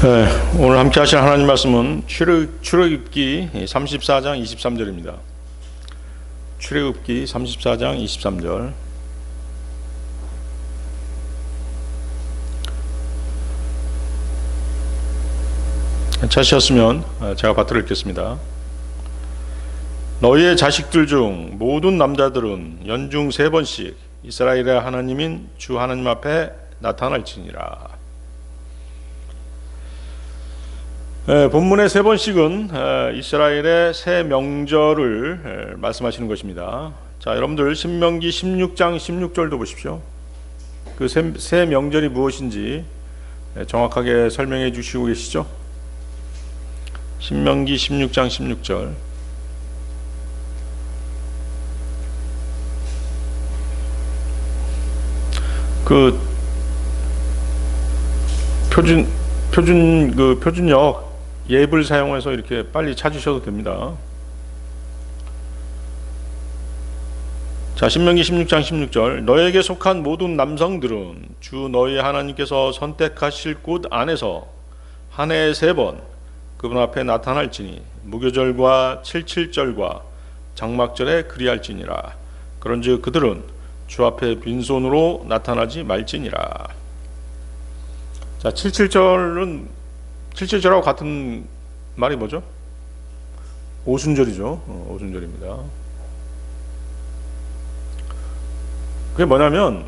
네, 오늘 함께 하실 하나님 말씀은 출애굽기 34장 23절입니다. 출애굽기 34장 23절. 찾으셨으면 제가 받들어 읽겠습니다. 너희의 자식들 중 모든 남자들은 연중 3번씩 이스라엘의 하나님인 주 하나님 앞에 나타날지니라. 본문의 3번씩은 이스라엘의 새 명절을 말씀하시는 것입니다. 자, 여러분들 신명기 16장 16절도 보십시오. 그 새 명절이 무엇인지 정확하게 설명해 주시고 계시죠? 신명기 16장 16절. 그 표준역 앱을 사용해서 이렇게 빨리 찾으셔도 됩니다. 자, 신명기 16장 16절. 너에게 속한 모든 남성들은 주 너희 하나님께서 선택하실 곳 안에서 한 해에 3번 그분 앞에 나타날지니 무교절과 칠칠절과 장막절에 그리할지니라. 그런즉 그들은 주 앞에 빈손으로 나타나지 말지니라. 자, 칠칠절하고 같은 말이 뭐죠? 오순절이죠. 오순절입니다. 그게 뭐냐면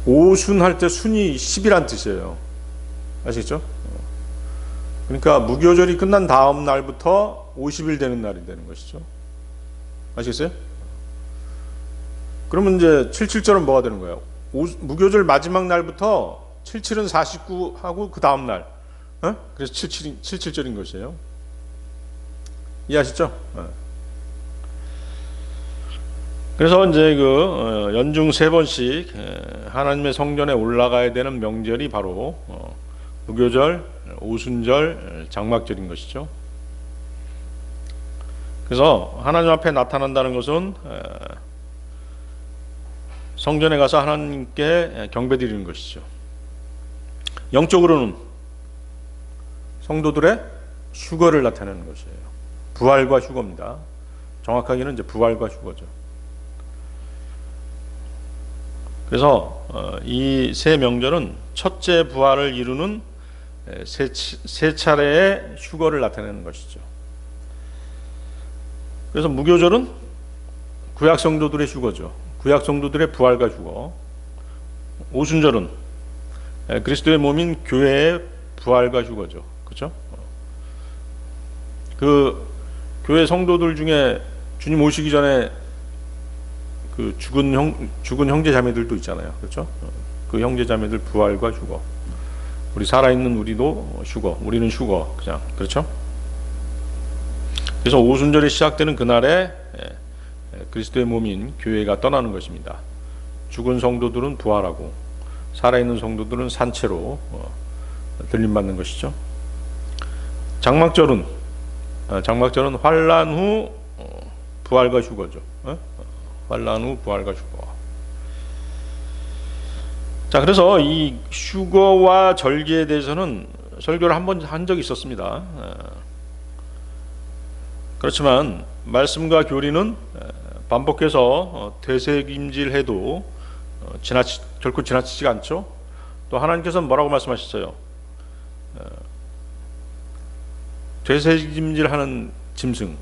오순할 때 순이 10이란 뜻이에요. 아시겠죠? 그러니까 무교절이 끝난 다음 날부터 50일 되는 날이 되는 것이죠. 아시겠어요? 그러면 이제 칠칠절은 뭐가 되는 거예요? 무교절 마지막 날부터 77은 49 하고 그 다음 날, 그래서 77절인 것이에요. 이해하시죠? 그래서 이제 연중 3번씩 하나님의 성전에 올라가야 되는 명절이 바로 무교절, 오순절, 장막절인 것이죠. 그래서 하나님 앞에 나타난다는 것은 성전에 가서 하나님께 경배드리는 것이죠. 영적으로는 성도들의 휴거를 나타내는 것이에요. 부활과 휴거입니다. 정확하게는 이제 부활과 휴거죠. 그래서 이 세 명절은 첫째 부활을 이루는 세 차례의 휴거를 나타내는 것이죠. 그래서 무교절은 구약 성도들의 휴거죠. 구약 성도들의 부활과 휴거. 오순절은 그리스도의 몸인 교회의 부활과 휴거죠. 그렇죠? 그 교회 성도들 중에 주님 오시기 전에 그 죽은 형제 자매들도 있잖아요. 그렇죠? 그 형제 자매들 부활과 휴거. 우리 살아있는 우리도 휴거. 우리는 휴거. 그냥 그렇죠? 그래서 오순절이 시작되는 그날에 그리스도의 몸인 교회가 떠나는 것입니다. 죽은 성도들은 부활하고 살아있는 성도들은 산채로 들림받는 것이죠. 장막절은 환난 후 부활과 휴거죠. 환난 후 부활과 휴거. 자, 그래서 이 휴거와 절기에 대해서는 설교를 한 번 한 적이 있었습니다. 그렇지만 말씀과 교리는 반복해서 되새김질해도 결코 지나치지가 않죠. 또 하나님께서는 뭐라고 말씀하셨어요? 되새김질하는 짐승,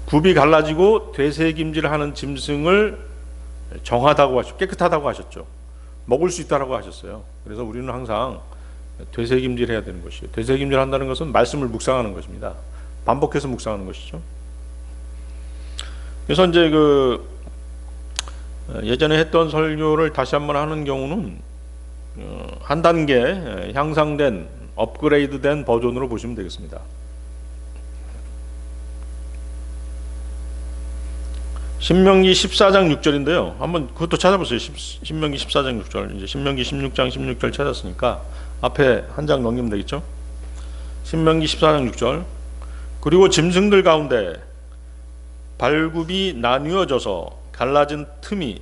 굽이 갈라지고 되새김질하는 짐승을 정하다고 하셨죠. 깨끗하다고 하셨죠. 먹을 수 있다라고 하셨어요. 그래서 우리는 항상 되새김질해야 되는 것이에요. 되새김질한다는 것은 말씀을 묵상하는 것입니다. 반복해서 묵상하는 것이죠. 그래서 이제 예전에 했던 설교를 다시 한번 하는 경우는 한 단계 향상된 업그레이드된 버전으로 보시면 되겠습니다. 신명기 14장 6절인데요. 한번 그것도 찾아보세요. 신명기 14장 6절. 이제 신명기 16장 16절 찾았으니까 앞에 한 장 넘기면 되겠죠? 신명기 14장 6절. 그리고 짐승들 가운데 발굽이 나뉘어져서 갈라진 틈이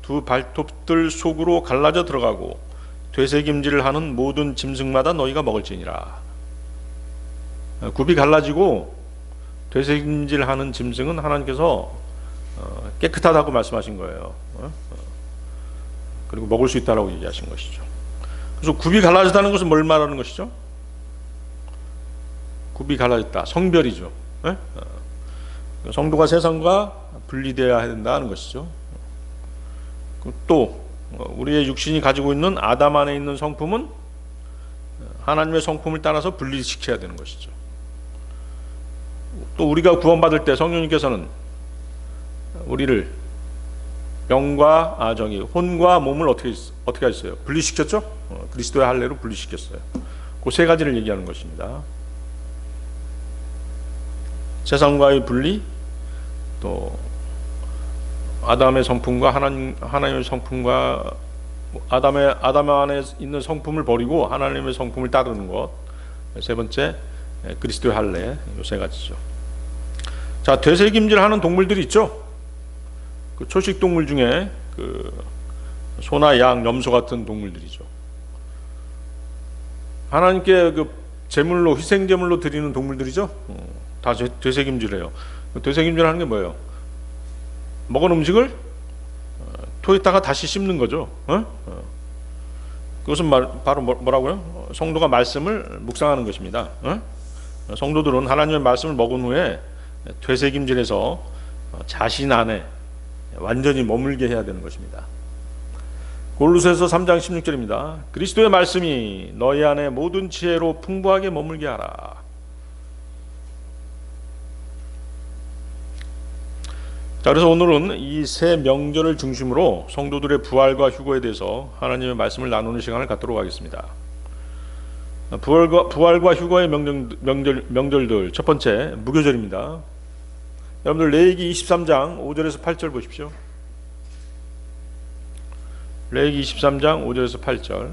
두 발톱들 속으로 갈라져 들어가고 되새김질을 하는 모든 짐승마다 너희가 먹을지니라. 굽이 갈라지고 되새김질하는 짐승은 하나님께서 깨끗하다고 말씀하신 거예요. 그리고 먹을 수 있다라고 얘기하신 것이죠. 그래서 굽이 갈라졌다는 것은 뭘 말하는 것이죠? 굽이 갈라졌다. 성별이죠. 성도가 세상과 분리되어야 된다는 것이죠. 또 우리의 육신이 가지고 있는 아담 안에 있는 성품은 하나님의 성품을 따라서 분리시켜야 되는 것이죠. 또 우리가 구원받을 때 성령님께서는 우리를 혼과 몸을 어떻게 하셨어요? 분리시켰죠? 그리스도의 할례로 분리시켰어요. 그 세 가지를 얘기하는 것입니다. 세상과의 분리, 또 아담의 성품과 하나님의 성품과 아담 안에 있는 성품을 버리고 하나님의 성품을 따르는 것. 세 번째, 그리스도의 할례. 요 세 가지죠. 자, 되새김질하는 동물들이 있죠. 그 초식 동물 중에 그 소나 양, 염소 같은 동물들이죠. 하나님께 그 제물로 희생 제물로 드리는 동물들이죠. 다 되새김질해요. 되새김질하는 게 뭐예요? 먹은 음식을 토에다가 다시 씹는 거죠. 그것은 바로 뭐라고요? 성도가 말씀을 묵상하는 것입니다. 성도들은 하나님의 말씀을 먹은 후에 되새김질해서 자신 안에 완전히 머물게 해야 되는 것입니다. 골로새서 3장 16절입니다. 그리스도의 말씀이 너희 안에 모든 지혜로 풍부하게 머물게 하라. 자, 그래서 오늘은 이 세 명절을 중심으로 성도들의 부활과 휴거에 대해서 하나님의 말씀을 나누는 시간을 갖도록 하겠습니다. 부활과 휴거의 명절들, 첫 번째 무교절입니다. 여러분들 레위기 23장 5절에서 8절 보십시오. 레위기 23장 5절에서 8절.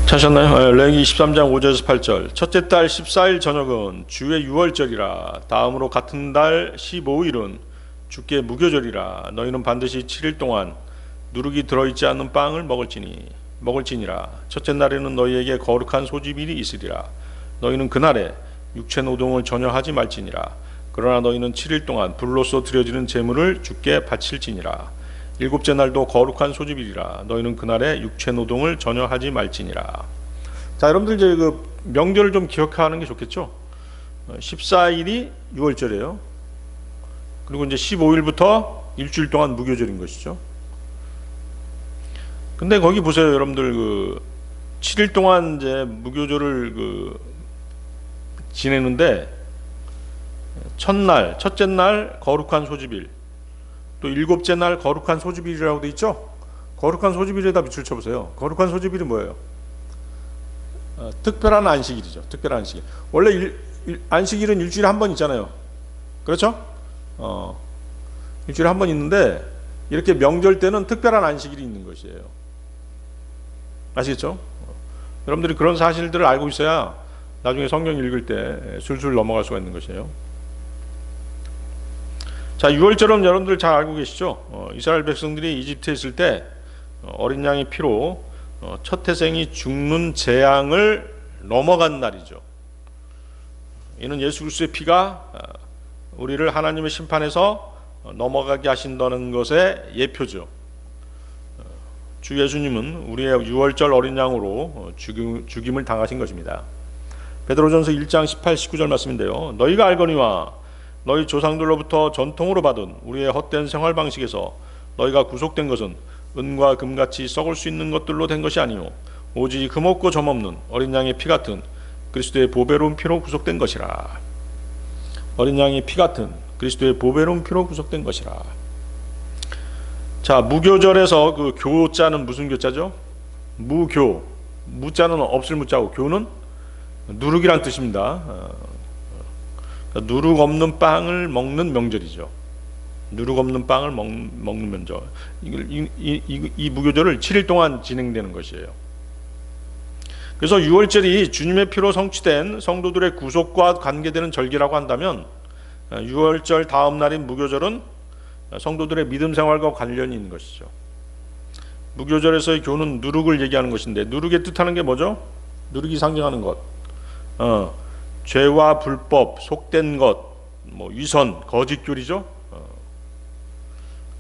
찾으셨나요? 레위기 23장 5절에서 8절. 첫째 달 14일 저녁은 주의 유월절이라. 다음으로 같은 달 15일은 주께 무교절이라. 너희는 반드시 7일 동안 누룩이 들어있지 않는 빵을 먹을지니라. 첫째 날에는 너희에게 거룩한 소집일이 있으리라. 너희는 그날에 육체 노동을 전혀 하지 말지니라. 그러나 너희는 7일 동안 불로써 드려지는 제물을 주께 바칠지니라. 일곱째 날도 거룩한 소집일이라. 너희는 그날에 육체 노동을 전혀 하지 말지니라. 자, 여러분들 이제 그 명절을 좀 기억하는 게 좋겠죠. 14일이 6월절이에요. 그리고 이제 15일부터 일주일 동안 무교절인 것이죠. 근데 거기 보세요, 여러분들 그 7일 동안 이제 무교절을 지내는데 첫째 날 거룩한 소집일, 또 일곱째 날 거룩한 소집일이라고 돼 있죠. 거룩한 소집일에다 밑줄 쳐보세요. 거룩한 소집일이 뭐예요? 특별한 안식일이죠. 특별한 안식일. 원래 안식일은 일주일에 한 번 있잖아요. 그렇죠? 일주일에 한 번 있는데 이렇게 명절 때는 특별한 안식일이 있는 것이에요. 아시겠죠? 여러분들이 그런 사실들을 알고 있어야 나중에 성경 읽을 때 술술 넘어갈 수가 있는 것이에요. 자, 유월절은 여러분들 잘 알고 계시죠? 이스라엘 백성들이 이집트에 있을 때 어린 양의 피로 첫 태생이 죽는 재앙을 넘어간 날이죠. 이는 예수 그리스도의 피가 우리를 하나님의 심판에서 넘어가게 하신다는 것의 예표죠. 주 예수님은 우리의 유월절 어린 양으로 죽임을 당하신 것입니다. 베드로전서 1장 18, 19절 말씀인데요. 너희가 알거니와 너희 조상들로부터 전통으로 받은 우리의 헛된 생활 방식에서 너희가 구속된 것은 은과 금같이 썩을 수 있는 것들로 된 것이 아니요 오직 금없고 점없는 어린 양의 피 같은 그리스도의 보배로운 피로 구속된 것이라. 어린 양의 피 같은 그리스도의 보배로운 피로 구속된 것이라. 자, 무교절에서 그 교자는 무슨 교자죠? 무교. 무자는 없을 무자고 교는 누룩이란 뜻입니다. 누룩 없는 빵을 먹는 명절이죠. 누룩 없는 빵을 먹으면서 이 무교절을 7일 동안 진행되는 것이에요. 그래서 유월절이 주님의 피로 성취된 성도들의 구속과 관계되는 절기라고 한다면, 유월절 다음 날인 무교절은 성도들의 믿음 생활과 관련이 있는 것이죠. 무교절에서의 교훈은 누룩을 얘기하는 것인데, 누룩의 뜻하는 게 뭐죠? 누룩이 상징하는 것, 죄와 불법, 속된 것, 위선, 거짓교리죠.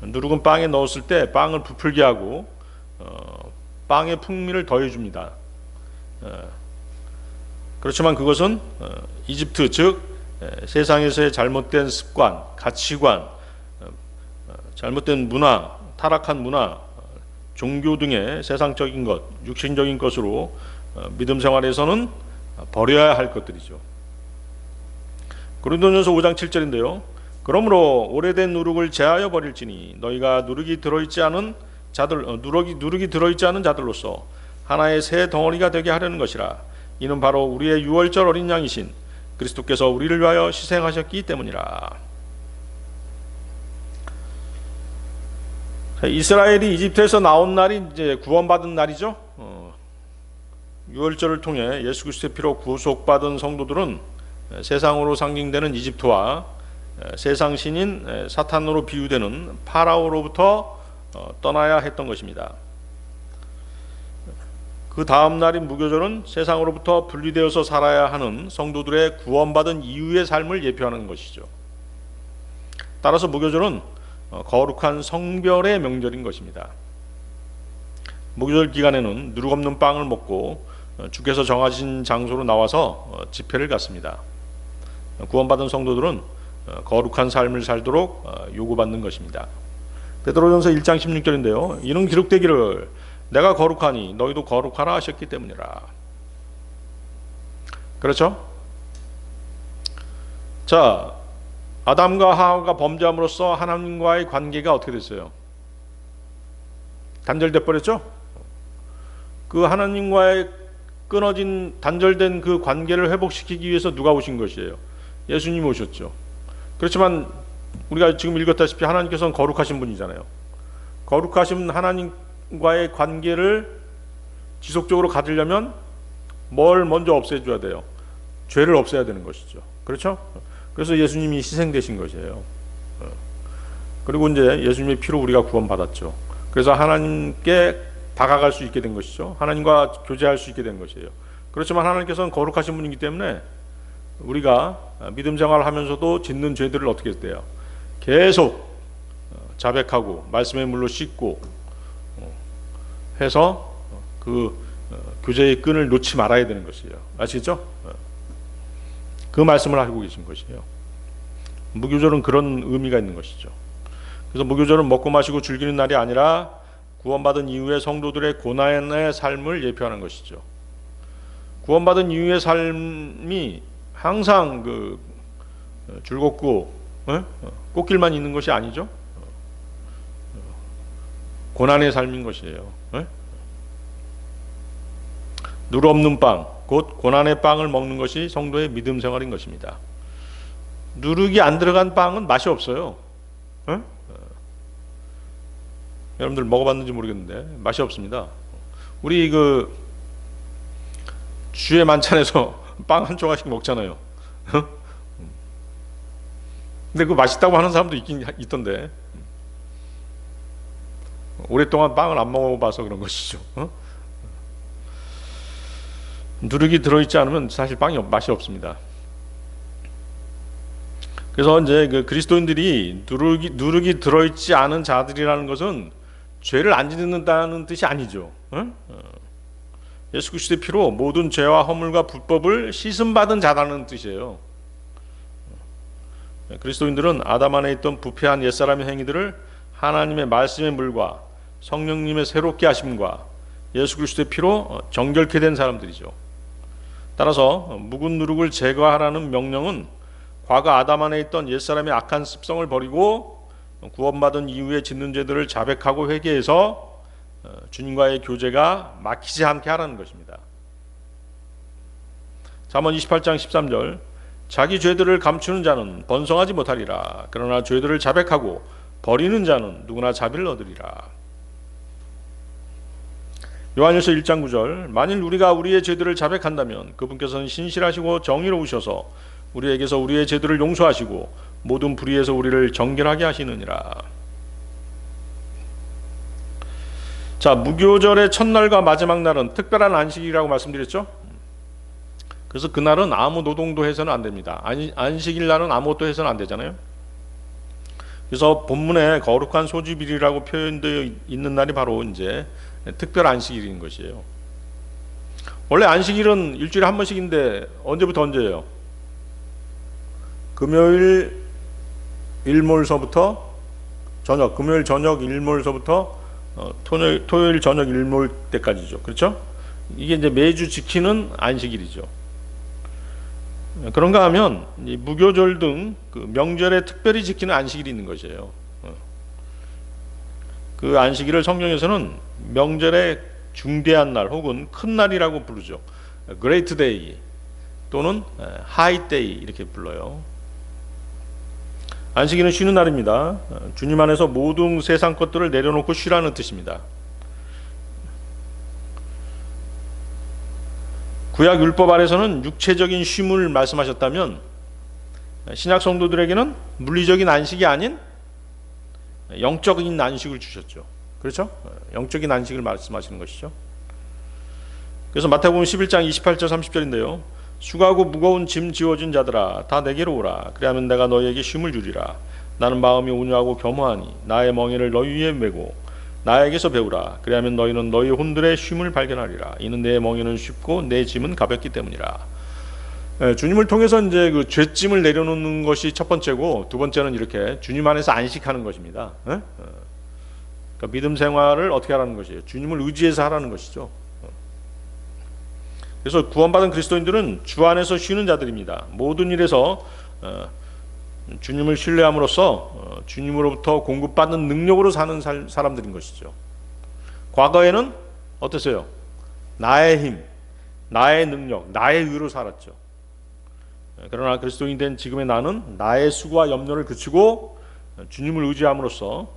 누룩은 빵에 넣었을 때 빵을 부풀게 하고 빵의 풍미를 더해줍니다. 그렇지만 그것은 이집트, 즉 세상에서의 잘못된 습관, 가치관, 잘못된 문화, 타락한 문화, 종교 등의 세상적인 것, 육신적인 것으로 믿음 생활에서는 버려야 할 것들이죠. 고린도전서 5장 7절인데요. 그러므로 오래된 누룩을 제하여 버릴지니 너희가 누룩이 들어있지 않은 자들로서 하나의 새 덩어리가 되게 하려는 것이라. 이는 바로 우리의 유월절 어린 양이신 그리스도께서 우리를 위하여 희생하셨기 때문이라. 이스라엘이 이집트에서 나온 날이 이제 구원받은 날이죠. 유월절을 통해 예수 그리스도의 피로 구속받은 성도들은 세상으로 상징되는 이집트와 세상 신인 사탄으로 비유되는 파라오로부터 떠나야 했던 것입니다. 그 다음 날인 무교절은 세상으로부터 분리되어서 살아야 하는 성도들의 구원받은 이후의 삶을 예표하는 것이죠. 따라서 무교절은 거룩한 성별의 명절인 것입니다. 무교절 기간에는 누룩 없는 빵을 먹고 주께서 정하신 장소로 나와서 집회를 갖습니다. 구원받은 성도들은 거룩한 삶을 살도록 요구받는 것입니다. 베드로전서 1장 16절인데요. 이는 기록되기를 내가 거룩하니 너희도 거룩하라 하셨기 때문이라. 그렇죠? 자, 아담과 하와가 범죄함으로써 하나님과의 관계가 어떻게 됐어요? 단절돼 버렸죠? 그 하나님과의 끊어진 단절된 그 관계를 회복시키기 위해서 누가 오신 것이에요? 예수님이 오셨죠. 그렇지만 우리가 지금 읽었다시피 하나님께서는 거룩하신 분이잖아요. 거룩하신 하나님과의 관계를 지속적으로 가지려면 뭘 먼저 없애줘야 돼요? 죄를 없애야 되는 것이죠. 그렇죠? 그래서 예수님이 희생되신 것이에요. 그리고 이제 예수님의 피로 우리가 구원받았죠. 그래서 하나님께 다가갈 수 있게 된 것이죠. 하나님과 교제할 수 있게 된 것이에요. 그렇지만 하나님께서는 거룩하신 분이기 때문에 우리가 믿음 생활을 하면서도 짓는 죄들을 어떻게 해요? 계속 자백하고 말씀의 물로 씻고 해서 그 교제의 끈을 놓지 말아야 되는 것이에요. 아시겠죠? 그 말씀을 하고 계신 것이에요. 무교절은 그런 의미가 있는 것이죠. 그래서 무교절은 먹고 마시고 즐기는 날이 아니라 구원받은 이후의 성도들의 고난의 삶을 예표하는 것이죠. 구원받은 이후의 삶이 항상 그 즐겁고 꽃길만 있는 것이 아니죠. 고난의 삶인 것이에요. 누룩 없는 빵, 곧 고난의 빵을 먹는 것이 성도의 믿음 생활인 것입니다. 누룩이 안 들어간 빵은 맛이 없어요. 여러분들 먹어봤는지 모르겠는데 맛이 없습니다. 우리 그 주의 만찬에서 빵 한 조각씩 먹잖아요. 근데 그 맛있다고 하는 사람도 있긴 있던데 오랫동안 빵을 안 먹어봐서 그런 것이죠. 누룩이 들어있지 않으면 사실 빵이 맛이 없습니다. 그래서 이제 그 그리스도인들이 누룩이 들어있지 않은 자들이라는 것은 죄를 안 짓는다는 뜻이 아니죠. 예수 그리스도의 피로 모든 죄와 허물과 불법을 씻음받은 자라는 뜻이에요. 그리스도인들은 아담 안에 있던 부패한 옛사람의 행위들을 하나님의 말씀의 물과 성령님의 새롭게 하심과 예수 그리스도의 피로 정결케 된 사람들이죠. 따라서 묵은 누룩을 제거하라는 명령은 과거 아담 안에 있던 옛사람의 악한 습성을 버리고 구원받은 이후에 짓는 죄들을 자백하고 회개해서 주님과의 교제가 막히지 않게 하라는 것입니다. 잠언 28장 13절 자기 죄들을 감추는 자는 번성하지 못하리라. 그러나 죄들을 자백하고 버리는 자는 누구나 자비를 얻으리라. 요한일서 1장 9절 만일 우리가 우리의 죄들을 자백한다면 그분께서는 신실하시고 정의로우셔서 우리에게서 우리의 죄들을 용서하시고 모든 불의에서 우리를 정결하게 하시느니라. 자, 무교절의 첫날과 마지막 날은 특별한 안식이라고 말씀드렸죠. 그래서 그날은 아무 노동도 해서는 안 됩니다. 안식일 날은 아무것도 해서는 안 되잖아요. 그래서 본문에 거룩한 소집일이라고 표현되어 있는 날이 바로 이제 특별 안식일인 것이에요. 원래 안식일은 일주일에 한 번씩인데 언제부터 언제예요? 금요일 일몰서부터 저녁, 금요일 저녁 일몰서부터 토요일 저녁 일몰 때까지죠. 그렇죠? 이게 이제 매주 지키는 안식일이죠. 그런가 하면 무교절 등 그 명절에 특별히 지키는 안식일이 있는 것이에요. 그 안식일을 성경에서는 명절의 중대한 날 혹은 큰 날이라고 부르죠. Great Day 또는 High Day 이렇게 불러요. 안식일은 쉬는 날입니다. 주님 안에서 모든 세상 것들을 내려놓고 쉬라는 뜻입니다. 구약 율법 아래서는 육체적인 쉼을 말씀하셨다면 신약 성도들에게는 물리적인 안식이 아닌 영적인 안식을 주셨죠. 그렇죠? 영적인 안식을 말씀하시는 것이죠. 그래서 마태복음 11장 28절 30절인데요. 수고하고 무거운 짐 지워진 자들아 다 내게로 오라. 그리하면 내가 너희에게 쉼을 주리라. 나는 마음이 온유하고 겸허하니 나의 멍에를 너희 위에 메고 나에게서 배우라. 그리하면 너희는 너희 혼들의 쉼을 발견하리라. 이는 내 멍에는 쉽고 내 짐은 가볍기 때문이라. 주님을 통해서 이제 그 죄짐을 내려놓는 것이 첫 번째고, 두 번째는 이렇게 주님 안에서 안식하는 것입니다. 그러니까 믿음 생활을 어떻게 하라는 것이에요? 주님을 의지해서 하라는 것이죠. 그래서 구원받은 그리스도인들은 주 안에서 쉬는 자들입니다. 모든 일에서 주님을 신뢰함으로써 주님으로부터 공급받는 능력으로 사는 사람들인 것이죠. 과거에는 어땠어요? 나의 힘, 나의 능력, 나의 의로 살았죠. 그러나 그리스도인 된 지금의 나는 나의 수고와 염려를 그치고 주님을 의지함으로써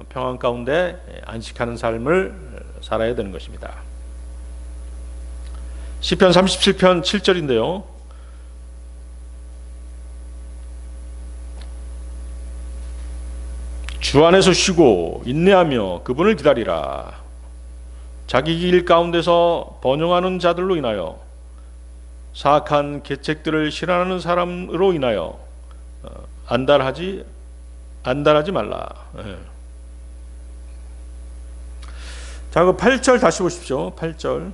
평안 가운데 안식하는 삶을 살아야 되는 것입니다. 시편 37편 7절인데요. 주 안에서 쉬고 인내하며 그분을 기다리라. 자기 길 가운데서 번영하는 자들로 인하여 사악한 계책들을 실현하는 사람으로 인하여 안달하지 말라. 자, 그 8절 다시 보십시오. 8절.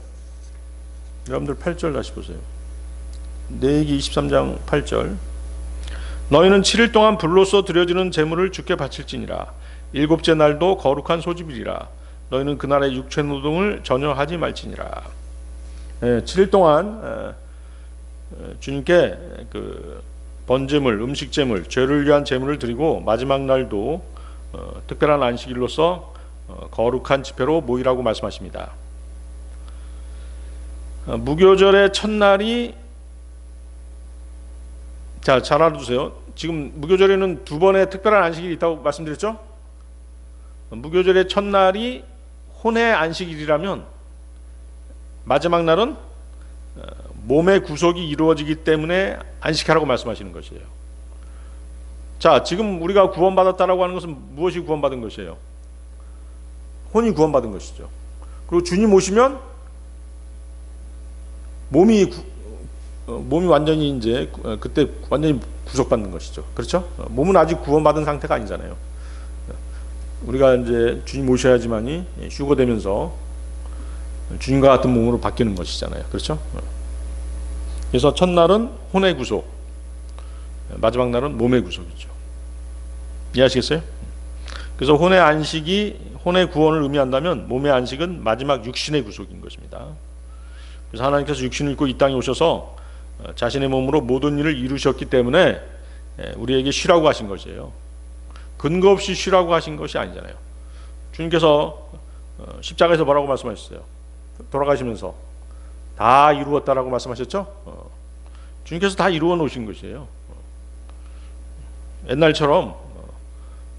여러분들 8절 다시 보세요. 레위기 23장 8절. 너희는 7일 동안 불로써 드려지는 제물을 주께 바칠지니라. 일곱째 날도 거룩한 소집이리라. 너희는 그날의 육체 노동을 전혀 하지 말지니라. 7일 동안 주님께 그 번제물, 음식제물, 죄를 위한 제물을 드리고 마지막 날도 특별한 안식일로서 거룩한 집회로 모이라고 말씀하십니다. 무교절의 첫날이, 자, 잘 알아두세요. 지금 무교절에는 두 번의 특별한 안식일이 있다고 말씀드렸죠? 무교절의 첫날이 혼의 안식일이라면 마지막 날은 몸의 구속이 이루어지기 때문에 안식하라고 말씀하시는 것이에요. 자, 지금 우리가 구원받았다라고 하는 것은 무엇이 구원받은 것이에요? 혼이 구원받은 것이죠. 그리고 주님 오시면 몸이 완전히 이제 그때 완전히 구속받는 것이죠. 그렇죠? 몸은 아직 구원받은 상태가 아니잖아요. 우리가 이제 주님 오셔야지만이 휴거되면서 주님과 같은 몸으로 바뀌는 것이잖아요. 그렇죠? 그래서 첫날은 혼의 구속, 마지막 날은 몸의 구속이죠. 이해하시겠어요? 그래서 혼의 안식이 혼의 구원을 의미한다면 몸의 안식은 마지막 육신의 구속인 것입니다. 그래서 하나님께서 육신을 입고 이 땅에 오셔서 자신의 몸으로 모든 일을 이루셨기 때문에 우리에게 쉬라고 하신 것이에요. 근거 없이 쉬라고 하신 것이 아니잖아요. 주님께서 십자가에서 뭐라고 말씀하셨어요? 돌아가시면서 다 이루었다라고 말씀하셨죠? 주님께서 다 이루어 놓으신 것이에요. 옛날처럼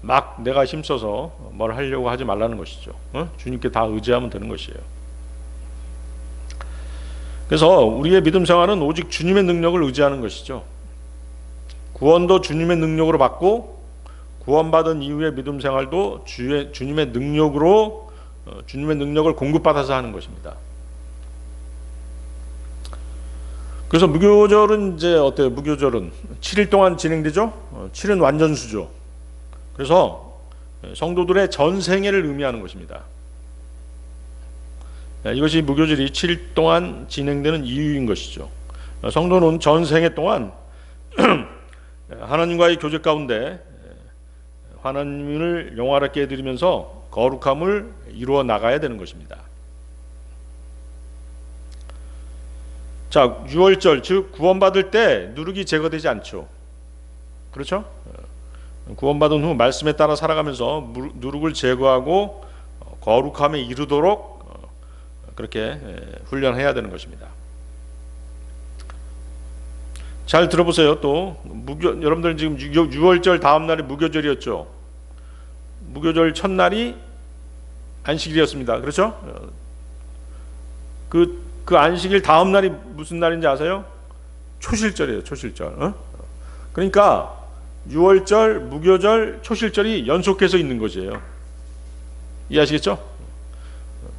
막 내가 힘써서 뭘 하려고 하지 말라는 것이죠. 주님께 다 의지하면 되는 것이에요. 그래서 우리의 믿음 생활은 오직 주님의 능력을 의지하는 것이죠. 구원도 주님의 능력으로 받고 구원받은 이후의 믿음 생활도 주님의 능력으로 주님의 능력을 공급받아서 하는 것입니다. 그래서 무교절은 이제 어때요? 무교절은 7일 동안 진행되죠. 7은 완전수죠. 그래서 성도들의 전생애를 의미하는 것입니다. 이것이 무교절이 7일 동안 진행되는 이유인 것이죠. 성도는 전생애 동안 하나님과의 교제 가운데 하나님을 영화롭게 해드리면서 거룩함을 이루어 나가야 되는 것입니다. 자, 유월절, 즉 구원받을 때 누룩이 제거되지 않죠. 그렇죠? 구원받은 후 말씀에 따라 살아가면서 누룩을 제거하고 거룩함에 이르도록 그렇게 훈련해야 되는 것입니다. 잘 들어보세요. 또 여러분들 지금 유월절 다음 날이 무교절이었죠. 무교절 첫날이 안식일이었습니다. 그렇죠? 그 안식일 다음 날이 무슨 날인지 아세요? 초실절이에요. 초실절. 그러니까 유월절, 무교절, 초실절이 연속해서 있는 것이에요. 이해하시겠죠?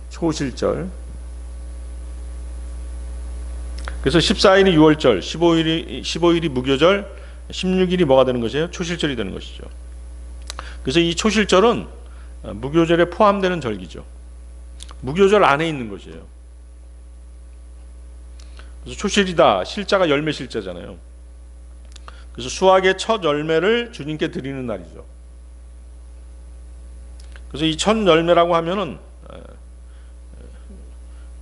초실절. 그래서 14일이 유월절, 15일이 무교절, 16일이 뭐가 되는 것이에요? 초실절이 되는 것이죠. 그래서 이 초실절은 무교절에 포함되는 절기죠. 무교절 안에 있는 것이에요. 그래서 초실이다. 실자가 열매 실자잖아요. 그래서 수확의 첫 열매를 주님께 드리는 날이죠. 그래서 이 첫 열매라고 하면은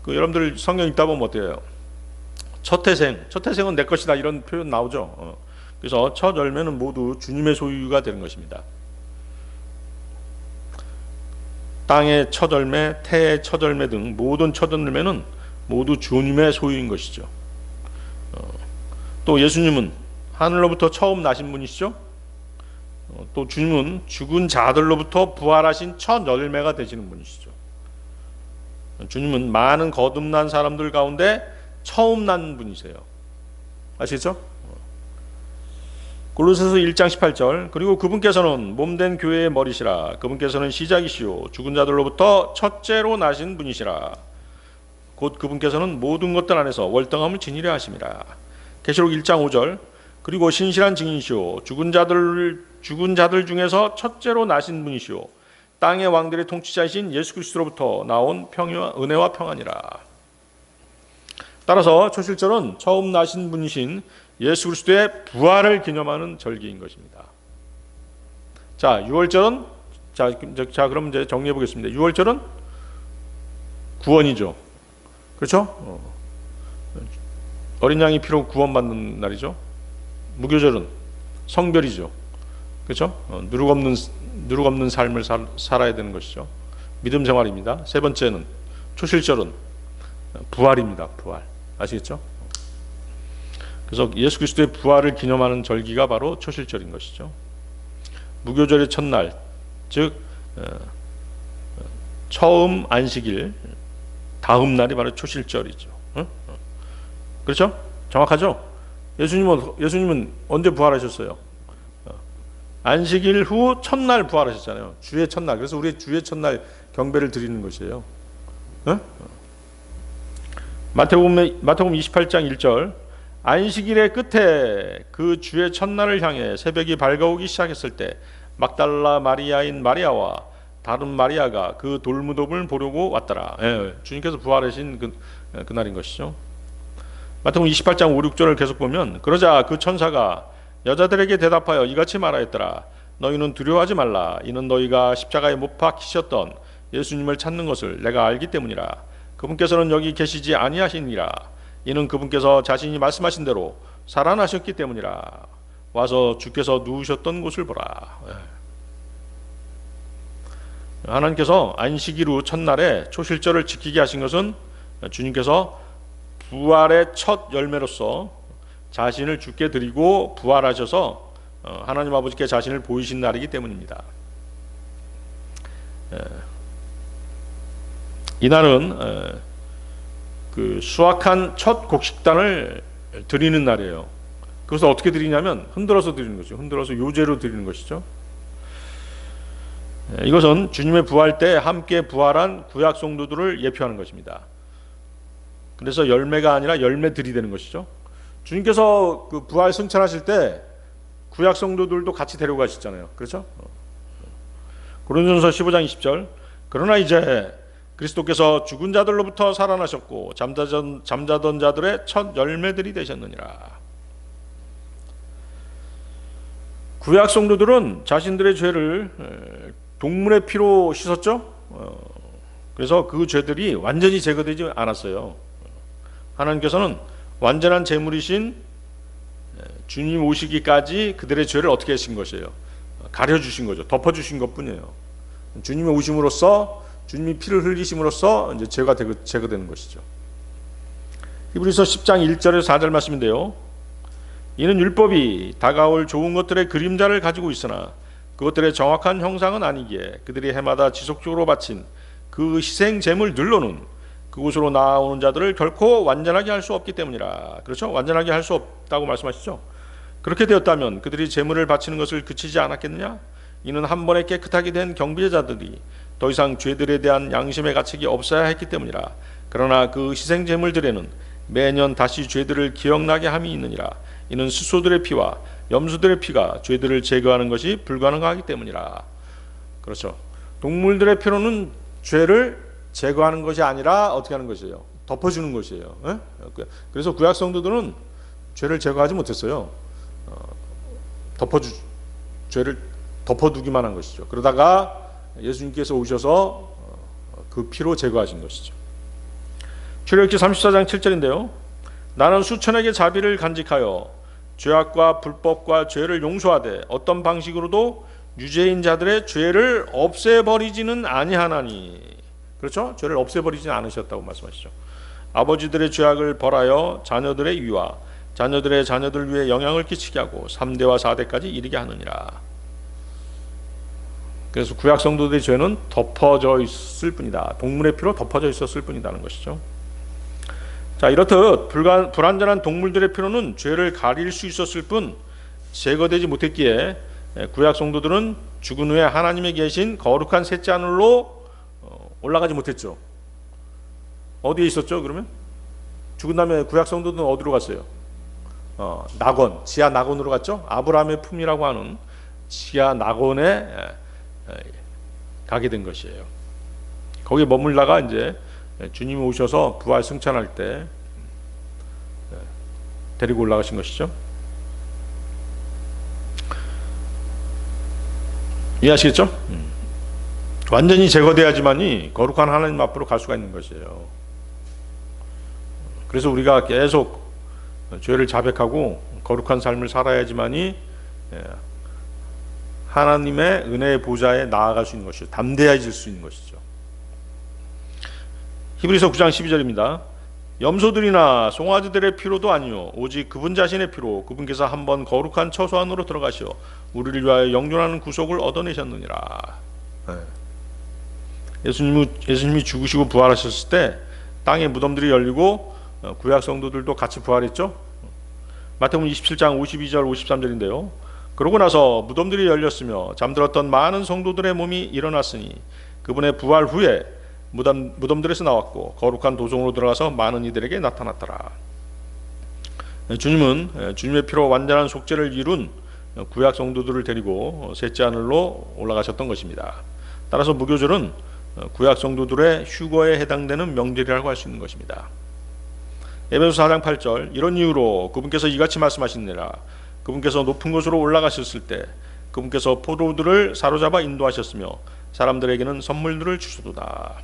여러분들 성경 읽다 보면 어때요? 첫 태생은 내 것이다 이런 표현 나오죠. 그래서 첫 열매는 모두 주님의 소유가 되는 것입니다. 땅의 첫 열매, 태의 첫 열매 등 모든 첫 열매는 모두 주님의 소유인 것이죠. 또 예수님은 하늘로부터 처음 나신 분이시죠. 또 주님은 죽은 자들로부터 부활하신 첫 열매가 되시는 분이시죠. 주님은 많은 거듭난 사람들 가운데 처음 난 분이세요. 아시겠죠? 골로새서 1장 18절. 그리고 그분께서는 몸된 교회의 머리시라. 그분께서는 시작이시요 죽은 자들로부터 첫째로 나신 분이시라. 곧 그분께서는 모든 것들 안에서 월등함을 지니려 하심이라. 계시록 1장 5절. 그리고 신실한 증인이시오 죽은 자들 중에서 첫째로 나신 분이시오 땅의 왕들의 통치자이신 예수 그리스도로부터 나온 은혜와 평안이라. 따라서 초실절은 처음 나신 분이신 예수 그리스도의 부활을 기념하는 절기인 것입니다. 자, 유월절은 그럼 이제 정리해 보겠습니다. 유월절은 구원이죠. 그렇죠? 어린 양이 피로 구원받는 날이죠. 무교절은 성별이죠. 그렇죠? 누룩 없는 삶을 살아야 되는 것이죠. 믿음 생활입니다. 세 번째는 초실절은 부활입니다. 부활. 아시겠죠? 그래서 예수 그리스도의 부활을 기념하는 절기가 바로 초실절인 것이죠. 무교절의 첫날, 즉 처음 안식일 다음 날이 바로 초실절이죠. 그렇죠? 정확하죠? 예수님은 언제 부활하셨어요? 안식일 후 첫날 부활하셨잖아요. 주의 첫날. 그래서 우리 주의 첫날 경배를 드리는 것이에요. 마태복음 28장 1절. 안식일의 끝에 그 주의 첫날을 향해 새벽이 밝아오기 시작했을 때 막달라 마리아인 마리아와 다른 마리아가 그 돌무덤을 보려고 왔더라. 주님께서 부활하신 그 날인 것이죠. 마태복음 28장 5, 6절을 계속 보면 그러자 그 천사가 여자들에게 대답하여 이같이 말하였더라. 너희는 두려워하지 말라. 이는 너희가 십자가에 못 박히셨던 예수님을 찾는 것을 내가 알기 때문이라. 그분께서는 여기 계시지 아니하시니라. 이는 그분께서 자신이 말씀하신 대로 살아나셨기 때문이라. 와서 주께서 누우셨던 곳을 보라. 하나님께서 안식일 후 첫날에 초실절을 지키게 하신 것은 주님께서 부활의 첫 열매로서 자신을 주께 드리고 부활하셔서 하나님 아버지께 자신을 보이신 날이기 때문입니다. 이날은 그 수확한 첫 곡식단을 드리는 날이에요. 그래서 어떻게 드리냐면 흔들어서 드리는 거죠. 흔들어서 요제로 드리는 것이죠. 이것은 주님의 부활 때 함께 부활한 구약 성도들을 예표하는 것입니다. 그래서 열매가 아니라 열매들이 되는 것이죠. 주님께서 그 부활 승천하실 때 구약 성도들도 같이 데려가셨잖아요. 그렇죠? 고린도전서 15장 20절. 그러나 이제 그리스도께서 죽은 자들로부터 살아나셨고 잠자던 자들의 첫 열매들이 되셨느니라. 구약 성도들은 자신들의 죄를 동물의 피로 씻었죠. 그래서 그 죄들이 완전히 제거되지 않았어요. 하나님께서는 완전한 제물이신 주님 오시기까지 그들의 죄를 어떻게 하신 것이에요? 가려주신 거죠. 덮어주신 것뿐이에요. 주님의 오심으로써, 주님이 피를 흘리심으로써 이제 죄가 제거되는 것이죠. 히브리서 10장 1절에서 4절 말씀인데요. 이는 율법이 다가올 좋은 것들의 그림자를 가지고 있으나 그것들의 정확한 형상은 아니기에 그들이 해마다 지속적으로 바친 그 희생 제물들로는 그곳으로 나아오는 자들을 결코 완전하게 할 수 없기 때문이라. 그렇죠? 완전하게 할 수 없다고 말씀하시죠. 그렇게 되었다면 그들이 제물을 바치는 것을 그치지 않았겠느냐? 이는 한 번에 깨끗하게 된 경배자들이 더 이상 죄들에 대한 양심의 가책이 없어야 했기 때문이라. 그러나 그 희생 제물들에는 매년 다시 죄들을 기억나게 함이 있느니라. 이는 스소들의 피와 염소들의 피가 죄들을 제거하는 것이 불가능하기 때문이라. 그렇죠. 동물들의 피로는 죄를 제거하는 것이 아니라 어떻게 하는 것이에요? 덮어주는 것이에요. 그래서 구약 성도들은 죄를 제거하지 못했어요. 죄를 덮어두기만 한 것이죠. 그러다가 예수님께서 오셔서 그 피로 제거하신 것이죠. 출애굽기 34장 7절인데요. 나는 수천에게 자비를 간직하여 죄악과 불법과 죄를 용서하되 어떤 방식으로도 유죄인 자들의 죄를 없애버리지는 아니하나니. 그렇죠? 죄를 없애버리지는 않으셨다고 말씀하시죠. 아버지들의 죄악을 벌하여 자녀들의 위와 자녀들의 자녀들 위에 영향을 끼치게 하고 3대와 4대까지 이르게 하느니라. 그래서 구약 성도들의 죄는 덮어져 있을 뿐이다. 동물의 피로 덮어져 있었을 뿐이라는 것이죠. 자, 이렇듯 불완전한 동물들의 피로는 죄를 가릴 수 있었을 뿐 제거되지 못했기에 구약 성도들은 죽은 후에 하나님의 계신 거룩한 셋째 하늘로 올라가지 못했죠. 어디에 있었죠? 그러면 죽은 다음에 구약 성도들은 어디로 갔어요? 낙원, 지하 낙원으로 갔죠. 아브라함의 품이라고 하는 지하 낙원에 가게 된 것이에요. 거기에 머물다가 이제 주님이 오셔서 부활 승천할 때 데리고 올라가신 것이죠. 이해하시겠죠? 완전히 제거돼야지만이 거룩한 하나님 앞으로 갈 수가 있는 것이에요. 그래서 우리가 계속 죄를 자백하고 거룩한 삶을 살아야지만이 하나님의 은혜의 보좌에 나아갈 수 있는 것이죠. 담대해질 수 있는 것이죠. 히브리서 9장 12절입니다. 염소들이나 송아지들의 피로도 아니요 오직 그분 자신의 피로 그분께서 한번 거룩한 처소 안으로 들어가시어 우리를 위하여 영존하는 구속을 얻어내셨느니라. 예수님이 죽으시고 부활하셨을 때 땅의 무덤들이 열리고 구약 성도들도 같이 부활했죠. 마태복음 27장 52절 53절인데요. 그러고 나서 무덤들이 열렸으며 잠들었던 많은 성도들의 몸이 일어났으니 그분의 부활 후에 무덤들에서 나왔고 거룩한 도성으로 들어가서 많은 이들에게 나타났더라. 주님은 주님의 피로 완전한 속죄를 이룬 구약 성도들을 데리고 셋째 하늘로 올라가셨던 것입니다. 따라서 무교절은 구약 성도들의 휴거에 해당되는 명절이라고 할 수 있는 것입니다. 에베소서 4장 8절 이런 이유로 그분께서 이같이 말씀하시느니라. 그분께서 높은 곳으로 올라가셨을 때 그분께서 포도들을 사로잡아 인도하셨으며 사람들에게는 선물들을 주시도다.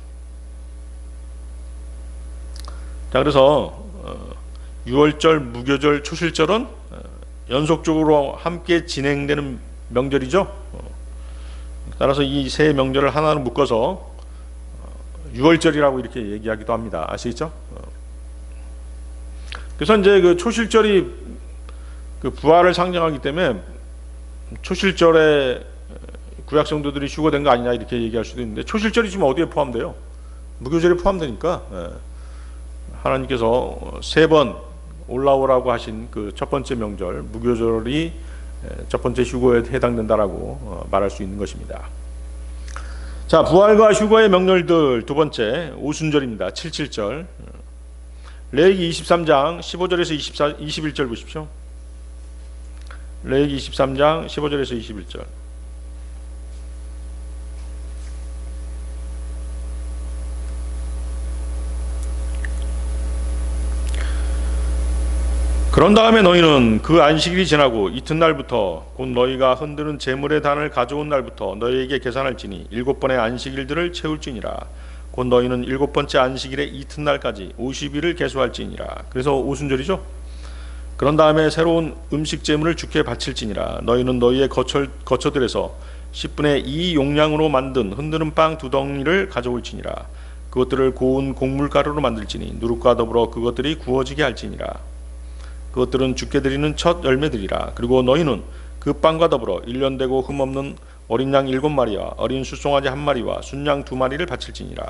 자, 그래서 유월절, 무교절, 초실절은 연속적으로 함께 진행되는 명절이죠. 따라서 이 세 명절을 하나로 묶어서 유월절이라고 이렇게 얘기하기도 합니다. 아시겠죠? 그래서 이제 그 초실절이 그 부활을 상징하기 때문에 초실절에 구약 성도들이 휴거된 거 아니냐 이렇게 얘기할 수도 있는데 초실절이 지금 어디에 포함돼요? 무교절에 포함되니까 하나님께서 3번 올라오라고 하신 그 첫 번째 명절 무교절이 첫 번째 휴거에 해당된다라고 말할 수 있는 것입니다. 자, 부활과 휴거의 명절들 두 번째 오순절입니다. 77절. 레위기 23장 15절에서 21절 보십시오. 레위기 23장 15절에서 21절. 그런 다음에 너희는 그 안식일이 지나고 이튿날부터 곧 너희가 흔드는 제물의 단을 가져온 날부터 너희에게 계산할지니 7번의 안식일들을 채울지니라. 곧 너희는 7번째 안식일의 이튿날까지 50일을 계수할지니라. 그래서 오순절이죠. 그런 다음에 새로운 음식 제물을 주께 바칠지니라. 너희는 너희의 거처들에서 10분의 2 용량으로 만든 흔드는 빵 2덩이를 가져올지니라. 그것들을 고운 곡물가루로 만들지니 누룩과 더불어 그것들이 구워지게 할지니라. 그것들은 주께 드리는 첫 열매들이라. 그리고 너희는 그 빵과 더불어 1년 되고 흠없는 어린 양 7마리와 어린 숫송아지 1마리와 순양 2마리를 바칠지니라.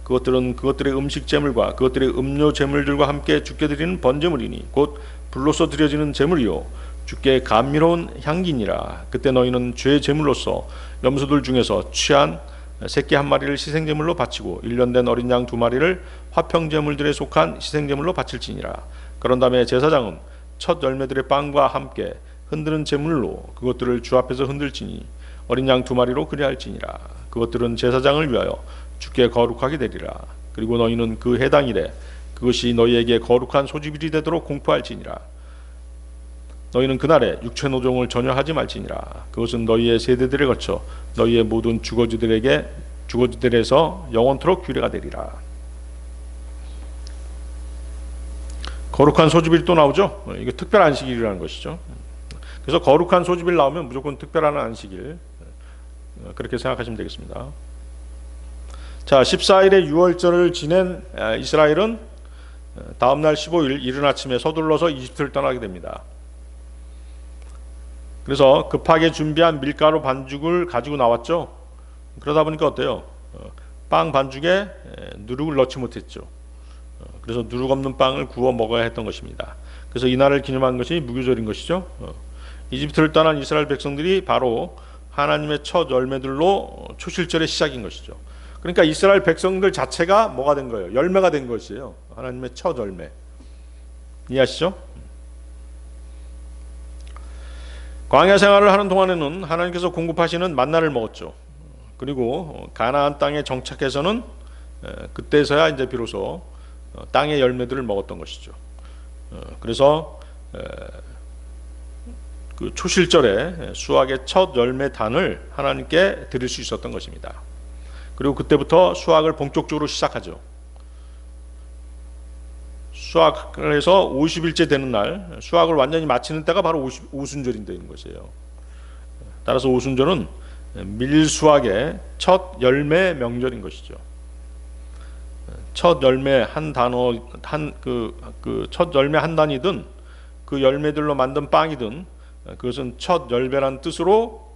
그것들은 그것들의 음식 제물과 그것들의 음료 제물들과 함께 주께 드리는 번제물이니 곧 불로서 드려지는 제물이요 주께 감미로운 향기니라. 그때 너희는 죄 제물로서 염소들 중에서 취한 새끼 1마리를 희생제물로 바치고 1년 된 어린 양 2마리를 화평제물들에 속한 희생제물로 바칠지니라. 그런 다음에 제사장은 첫 열매들의 빵과 함께 흔드는 제물로 그것들을 주 앞에서 흔들지니 어린 양 2마리로 그리할지니라. 그것들은 제사장을 위하여 주께 거룩하게 되리라. 그리고 너희는 그 해당일에 그것이 너희에게 거룩한 소집일이 되도록 공포할지니라. 너희는 그날에 육체 노종을 전혀 하지 말지니라. 그것은 너희의 세대들에 거쳐 너희의 모든 주거지들에서 영원토록 규례가 되리라. 거룩한 소집일이 또 나오죠. 이게 특별 안식일이라는 것이죠. 그래서 거룩한 소집일 나오면 무조건 특별한 안식일, 그렇게 생각하시면 되겠습니다. 자, 14일의 유월절을 지낸 이스라엘은 다음날 15일 이른 아침에 서둘러서 이집트를 떠나게 됩니다. 그래서 급하게 준비한 밀가루 반죽을 가지고 나왔죠. 그러다 보니까 어때요? 빵 반죽에 누룩을 넣지 못했죠. 그래서 누룩 없는 빵을 구워 먹어야 했던 것입니다. 그래서 이날을 기념한 것이 무교절인 것이죠. 이집트를 떠난 이스라엘 백성들이 바로 하나님의 첫 열매들로 초실절의 시작인 것이죠. 그러니까 이스라엘 백성들 자체가 뭐가 된 거예요? 열매가 된 것이에요. 하나님의 첫 열매. 이해하시죠? 광야 생활을 하는 동안에는 하나님께서 공급하시는 만나를 먹었죠. 그리고 가나안 땅에 정착해서는 그때서야 이제 비로소 땅의 열매들을 먹었던 것이죠. 그래서 그 초실절에 수확의 첫 열매 단을 하나님께 드릴 수 있었던 것입니다. 그리고 그때부터 수확을 본격적으로 시작하죠. 수확을 해서 50일째 되는 날, 수확을 완전히 마치는 때가 바로 오순절인데 있는 것이에요. 따라서 오순절은 밀수확의 첫 열매 명절인 것이죠. 첫 열매 한 단어, 첫 열매 한 단이든 그 열매들로 만든 빵이든 그것은 첫 열매란 뜻으로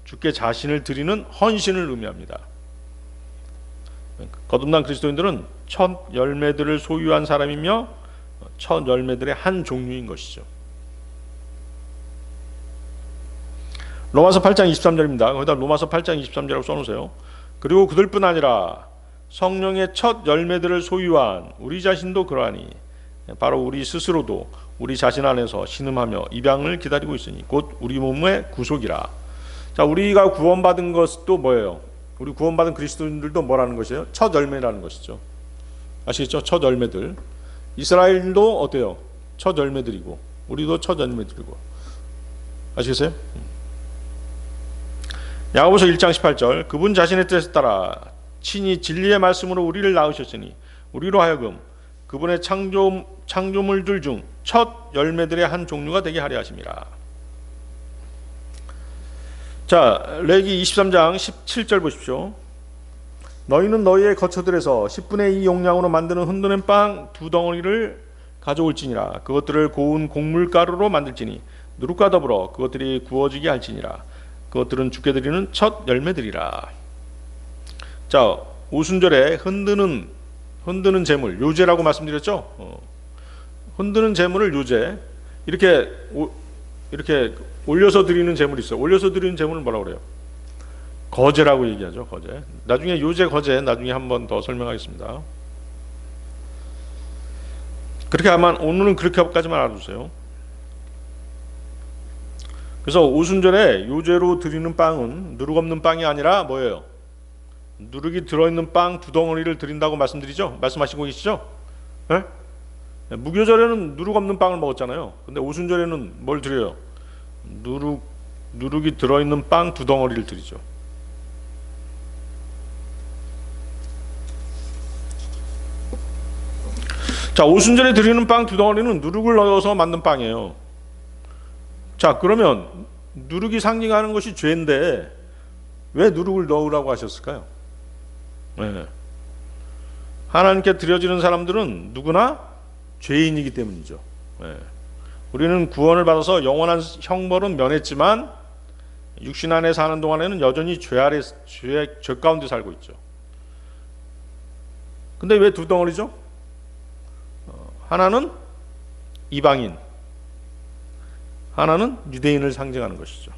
주께 자신을 드리는 헌신을 의미합니다. 거듭난 그리스도인들은 첫 열매들을 소유한 사람이며 첫 열매들의 한 종류인 것이죠. 로마서 8장 23절입니다. 거기다 로마서 8장 23절이라고 써놓으세요. 그리고 그들뿐 아니라 성령의 첫 열매들을 소유한 우리 자신도 그러하니 바로 우리 스스로도 우리 자신 안에서 신음하며 입양을 기다리고 있으니 곧 우리 몸의 구속이라. 자, 우리가 구원받은 것도 뭐예요? 우리 구원받은 그리스도인들도 뭐라는 것이에요? 첫 열매라는 것이죠. 아시겠죠? 첫 열매들. 이스라엘도 어때요? 첫 열매들이고 우리도 첫 열매들이고. 아시겠어요? 야고보서 1장 18절 그분 자신의 뜻에 따라 친히 진리의 말씀으로 우리를 낳으셨으니 우리로 하여금 그분의 창조물들 중 첫 열매들의 한 종류가 되게 하려 하심이라. 자, 레위기 23장 17절 보십시오. 너희는 너희의 거처들에서 10분의 2 용량으로 만드는 흔드는 빵 2덩어리를 가져올지니라. 그것들을 고운 곡물가루로 만들지니 누룩과 더불어 그것들이 구워지게 할지니라. 그것들은 주께 드리는 첫 열매들이라. 자, 오순절에 흔드는 재물, 요제라고 말씀드렸죠. 흔드는 재물을 요제, 이렇게 올려서 드리는 재물이 있어요. 올려서 드리는 재물을 뭐라고 그래요? 거제라고 얘기하죠. 거제. 나중에 요제, 거제 나중에 한 번 더 설명하겠습니다. 그렇게 하면 오늘은 그렇게까지만 알아두세요. 그래서 오순절에 요제로 드리는 빵은 누룩 없는 빵이 아니라 뭐예요? 누룩이 들어있는 빵 2덩어리를 드린다고 말씀하시고 계시죠? 네? 무교절에는 누룩 없는 빵을 먹었잖아요. 근데 오순절에는 뭘 드려요? 누룩이 들어있는 빵 2덩어리를 드리죠. 자, 오순절에 드리는 빵 2덩어리는 누룩을 넣어서 만든 빵이에요. 자, 그러면 누룩이 상징하는 것이 죄인데 왜 누룩을 넣으라고 하셨을까요? 네. 하나님께 드려지는 사람들은 누구나 죄인이기 때문이죠. 네. 우리는 구원을 받아서 영원한 형벌은 면했지만 육신 안에 사는 동안에는 여전히 죄 가운데 살고 있죠. 근데 왜 2덩어리죠? 하나는 이방인, 하나는 유대인을 상징하는 것이죠.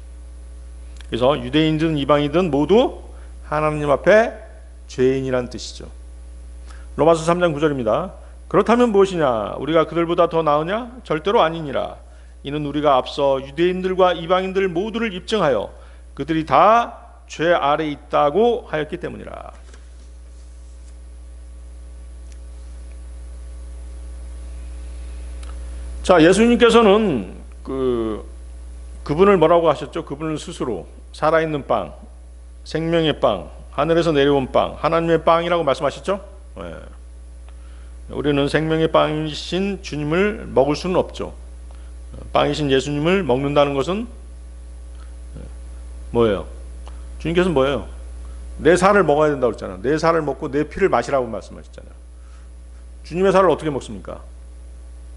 그래서 유대인이든 이방이든 모두 하나님 앞에 죄인이란 뜻이죠. 로마서 3장 9절입니다. 그렇다면 무엇이냐? 우리가 그들보다 더 나으냐? 절대로 아니니라. 이는 우리가 앞서 유대인들과 이방인들 모두를 입증하여 그들이 다 죄 아래 있다고 하였기 때문이라. 자, 예수님께서는 그분을 뭐라고 하셨죠? 그분을 스스로 살아있는 빵, 생명의 빵, 하늘에서 내려온 빵, 하나님의 빵이라고 말씀하셨죠? 네. 우리는 생명의 빵이신 주님을 먹을 수는 없죠. 빵이신 예수님을 먹는다는 것은 뭐예요? 주님께서는 뭐예요? 내 살을 먹어야 된다고 그랬잖아요. 내 살을 먹고 내 피를 마시라고 말씀하셨잖아요. 주님의 살을 어떻게 먹습니까?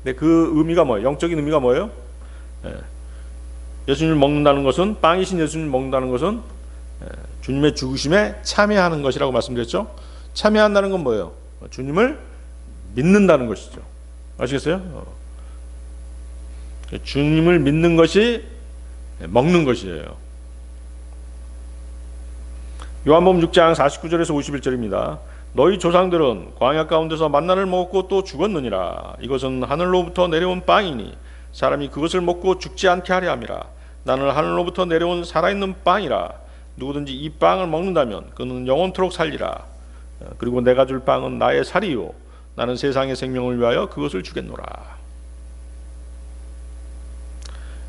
근데 그 의미가 뭐예요? 영적인 의미가 뭐예요? 예수님을 먹는다는 것은, 빵이신 예수님을 먹는다는 것은 주님의 죽으심에 참여하는 것이라고 말씀드렸죠. 참여한다는 건 뭐예요? 주님을 믿는다는 것이죠. 아시겠어요? 주님을 믿는 것이 먹는 것이에요. 요한복음 6장 49절에서 51절입니다. 너희 조상들은 광야 가운데서 만나를 먹었고 또 죽었느니라. 이것은 하늘로부터 내려온 빵이니 사람이 그것을 먹고 죽지 않게 하려 함이라. 나는 하늘로부터 내려온 살아있는 빵이라. 누구든지 이 빵을 먹는다면 그는 영원토록 살리라. 그리고 내가 줄 빵은 나의 살이요 나는 세상의 생명을 위하여 그것을 주겠노라.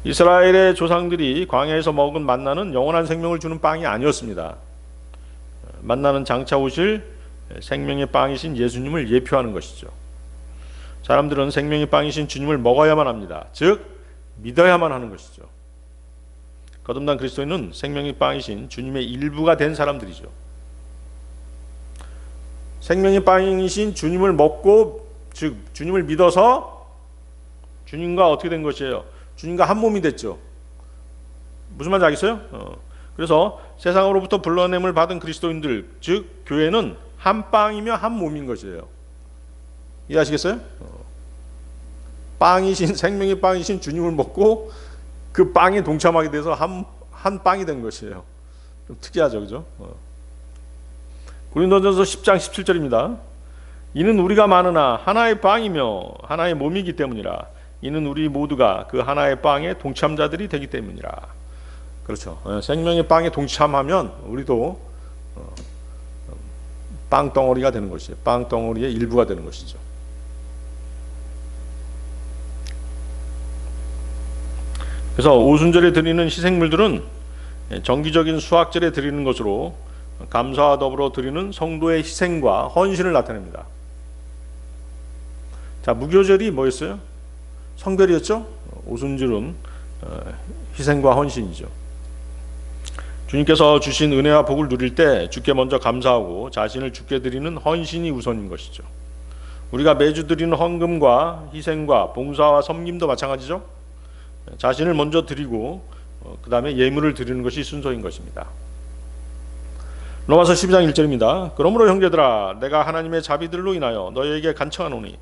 이스라엘의 조상들이 광야에서 먹은 만나는 영원한 생명을 주는 빵이 아니었습니다. 만나는 장차 오실 생명의 빵이신 예수님을 예표하는 것이죠. 사람들은 생명의 빵이신 주님을 먹어야만 합니다. 즉 믿어야만 하는 것이죠. 거듭난 그리스도인은 생명의 빵이신 주님의 일부가 된 사람들이죠. 생명의 빵이신 주님을 먹고, 즉 주님을 믿어서 주님과 어떻게 된 것이에요? 주님과 한 몸이 됐죠. 무슨 말인지 알겠어요? 그래서 세상으로부터 불러냄을 받은 그리스도인들, 즉 교회는 한 빵이며 한 몸인 것이에요. 이해하시겠어요? 빵이신, 생명의 빵이신 주님을 먹고 그 빵에 동참하게 돼서 한 빵이 된 것이에요. 좀 특이하죠, 그죠? 고린도전서 10장 17절입니다. 이는 우리가 많으나 하나의 빵이며 하나의 몸이기 때문이라. 이는 우리 모두가 그 하나의 빵의 동참자들이 되기 때문이라. 그렇죠. 생명의 빵에 동참하면 우리도 빵덩어리가 되는 것이에요. 빵덩어리의 일부가 되는 것이죠. 그래서 오순절에 드리는 희생물들은 정기적인 수확절에 드리는 것으로 감사와 더불어 드리는 성도의 희생과 헌신을 나타냅니다. 자, 무교절이 뭐였어요? 성별이었죠? 오순절은 희생과 헌신이죠. 주님께서 주신 은혜와 복을 누릴 때 주께 먼저 감사하고 자신을 주께 드리는 헌신이 우선인 것이죠. 우리가 매주 드리는 헌금과 희생과 봉사와 섬김도 마찬가지죠. 자신을 먼저 드리고 그 다음에 예물을 드리는 것이 순서인 것입니다. 로마서 12장 1절입니다. 그러므로 형제들아 내가 하나님의 자비들로 인하여 너희에게 간청하노니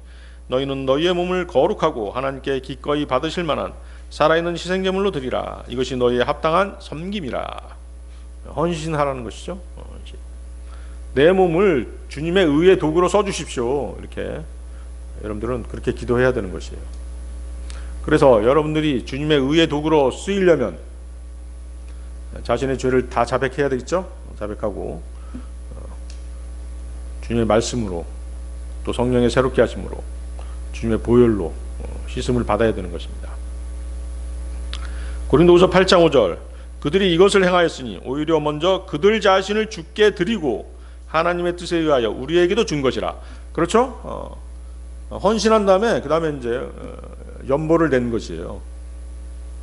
너희는 너희의 몸을 거룩하고 하나님께 기꺼이 받으실 만한 살아있는 희생제물로 드리라. 이것이 너희의 합당한 섬김이라. 헌신하라는 것이죠. 내 몸을 주님의 의의 도구로 써주십시오. 이렇게 여러분들은 그렇게 기도해야 되는 것이에요. 그래서 여러분들이 주님의 의의 도구로 쓰이려면 자신의 죄를 다 자백해야 되겠죠. 자백하고 주님의 말씀으로 또 성령의 새롭게 하심으로 주님의 보혈로 씻음을 받아야 되는 것입니다. 고린도후서 8장 5절 그들이 이것을 행하였으니 오히려 먼저 그들 자신을 주께 드리고 하나님의 뜻에 의하여 우리에게도 준 것이라. 그렇죠? 헌신한 다음에 그 다음에 이제 연보를 낸 것이에요.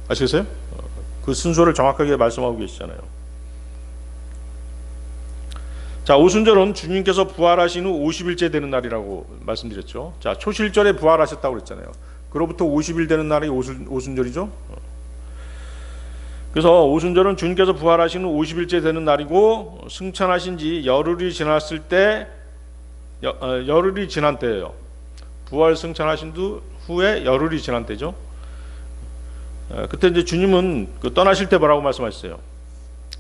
아시겠어요? 그 순서를 정확하게 말씀하고 계시잖아요. 자, 오순절은 주님께서 부활하신 후 50일째 되는 날이라고 말씀드렸죠. 자, 초실절에 부활하셨다고 그랬잖아요. 그로부터 50일 되는 날이 오순절이죠. 그래서 오순절은 주님께서 부활하신 후 50일째 되는 날이고 승천하신 지 열흘이 지났을 때 열흘이 지난 때예요. 부활 승천하신 후에 열흘이 지난 때죠. 그때 이제 주님은 떠나실 때 뭐라고 말씀하셨어요?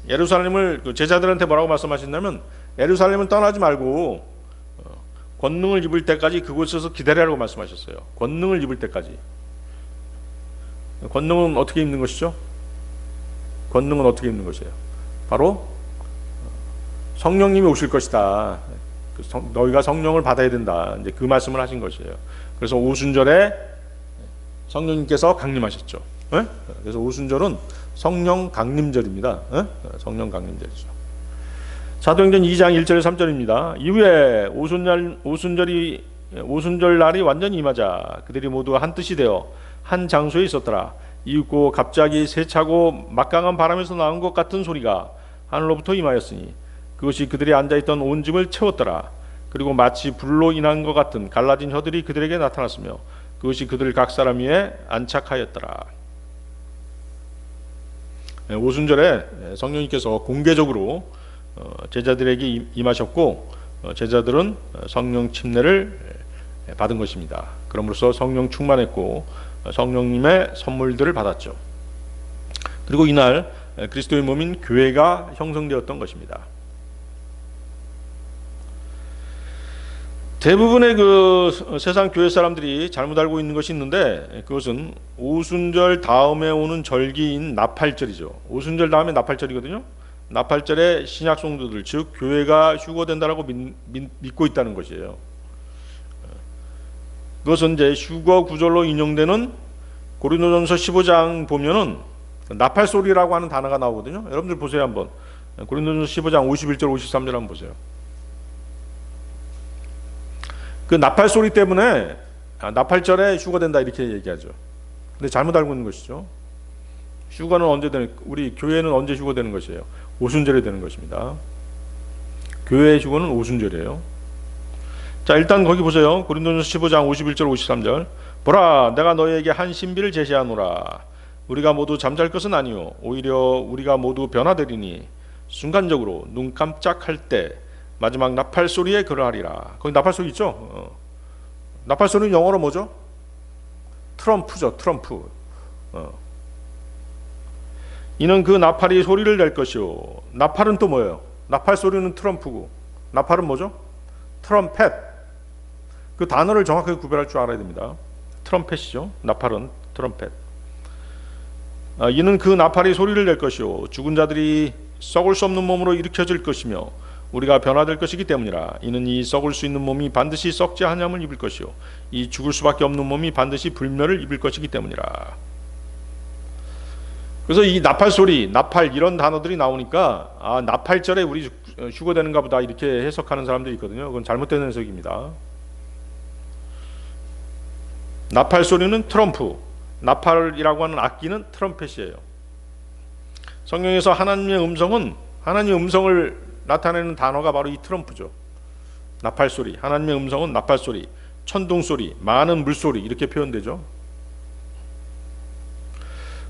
예루살렘을 제자들한테 뭐라고 말씀하셨냐면 예루살렘을 떠나지 말고 권능을 입을 때까지 그곳에서 기다리라고 말씀하셨어요. 권능을 입을 때까지. 권능은 어떻게 입는 것이죠? 권능은 어떻게 입는 것이에요? 바로 성령님이 오실 것이다. 너희가 성령을 받아야 된다. 이제 그 말씀을 하신 것이에요. 그래서 오순절에 성령님께서 강림하셨죠. 네? 그래서 오순절은 성령 강림절입니다. 네? 성령 강림절이죠. 사도행전 2장 1절 3절입니다. 이후에 오순절 날이 완전히 임하자 그들이 모두 한 뜻이 되어 한 장소에 있었더라. 이윽고 갑자기 세차고 막강한 바람에서 나온 것 같은 소리가 하늘로부터 임하였으니 그것이 그들이 앉아있던 온 집을 채웠더라. 그리고 마치 불로 인한 것 같은 갈라진 혀들이 그들에게 나타났으며 그것이 그들 각 사람 위에 안착하였더라. 오순절에 성령님께서 공개적으로 제자들에게 임하셨고 제자들은 성령 침례를 받은 것입니다. 그럼으로써 성령 충만했고 성령님의 선물들을 받았죠. 그리고 이날 그리스도의 몸인 교회가 형성되었던 것입니다. 대부분의 그 세상 교회 사람들이 잘못 알고 있는 것이 있는데 그것은 오순절 다음에 오는 절기인 나팔절이죠. 오순절 다음에 나팔절이거든요. 나팔절에 신약 성도들 즉 교회가 휴거된다라고 믿고 있다는 것이에요. 그것은 이제 휴거 구절로 인용되는 고린도전서 15장 보면은 나팔 소리라고 하는 단어가 나오거든요. 여러분들 보세요 한번. 고린도전서 15장 51절 53절 한번 보세요. 그 나팔 소리 때문에 나팔절에 휴거된다 이렇게 얘기하죠. 근데 잘못 알고 있는 것이죠. 휴거는 언제 되는? 우리 교회는 언제 휴거되는 것이에요? 오순절에 되는 것입니다. 교회의 휴거는 오순절이에요. 자, 일단 거기 보세요. 고린도전서 15장 51절 53절. 보라, 내가 너희에게 한 신비를 제시하노라. 우리가 모두 잠잘 것은 아니요 오히려 우리가 모두 변화되리니 순간적으로 눈 깜짝할 때 마지막 나팔 소리에 그러하리라. 거기 나팔 소리 있죠? 나팔 소리는 영어로 뭐죠? 트럼프죠. 트럼프. 이는 그 나팔이 소리를 낼 것이요. 나팔은 또 뭐예요? 나팔 소리는 트럼프고 나팔은 뭐죠? 트럼펫. 그 단어를 정확하게 구별할 줄 알아야 됩니다. 트럼펫이죠. 나팔은 트럼펫. 이는 그 나팔이 소리를 낼 것이요 죽은 자들이 썩을 수 없는 몸으로 일으켜질 것이며 우리가 변화될 것이기 때문이라. 이는 이 썩을 수 있는 몸이 반드시 썩지 아니함을 입을 것이요 이 죽을 수밖에 없는 몸이 반드시 불멸을 입을 것이기 때문이라. 그래서 이 나팔 소리, 나팔 이런 단어들이 나오니까 나팔절에 우리 휴거되는가 보다 이렇게 해석하는 사람들이 있거든요. 그건 잘못된 해석입니다. 나팔 소리는 트럼프, 나팔이라고 하는 악기는 트럼펫이에요. 성경에서 하나님의 음성을 나타내는 단어가 바로 이 트럼프죠. 나팔 소리, 하나님의 음성은 나팔 소리, 천둥 소리, 많은 물소리 이렇게 표현되죠.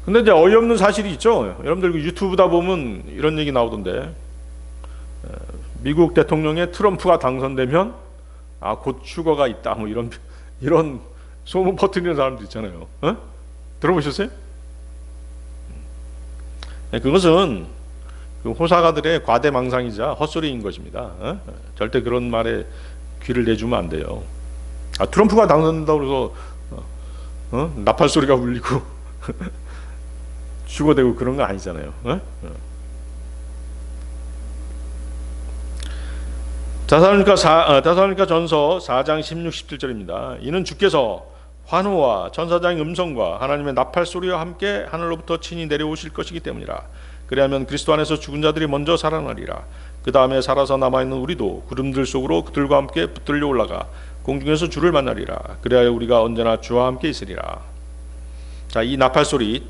근데 이제 어이없는 사실이 있죠. 여러분들 그 유튜브다 보면 이런 얘기 나오던데, 미국 대통령의 트럼프가 당선되면 곧 휴거가 있다, 뭐 이런 소문 퍼뜨리는 사람도 있잖아요. 들어보셨어요? 그것은 그 호사가들의 과대망상이자 헛소리인 것입니다. 절대 그런 말에 귀를 내주면 안 돼요. 트럼프가 당선된다고 해서 나팔 소리가 울리고 휴거되고 그런 거 아니잖아요. 데살로니가 전서 4장 16, 17절입니다. 이는 주께서 환호와 천사장의 음성과 하나님의 나팔 소리와 함께 하늘로부터 친히 내려오실 것이기 때문이라. 그리하면 그리스도 안에서 죽은 자들이 먼저 살아나리라. 그 다음에 살아서 남아있는 우리도 구름들 속으로 그들과 함께 붙들려 올라가 공중에서 주를 만나리라. 그래야 우리가 언제나 주와 함께 있으리라. 자, 이 나팔 소리,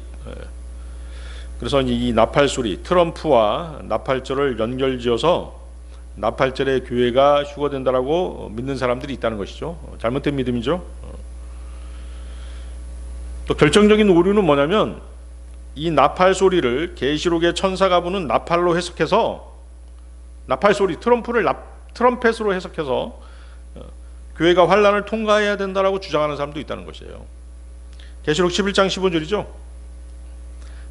그래서 이 나팔 소리, 트럼프와 나팔절을 연결지어서 나팔절에 교회가 휴거된다라고 믿는 사람들이 있다는 것이죠. 잘못된 믿음이죠. 또 결정적인 오류는 뭐냐면, 이 나팔 소리를 계시록의 천사가 부는 나팔로 해석해서, 나팔 소리, 트럼펫으로 해석해서 교회가 환란을 통과해야 된다라고 주장하는 사람도 있다는 것이에요. 계시록 11장 15절이죠.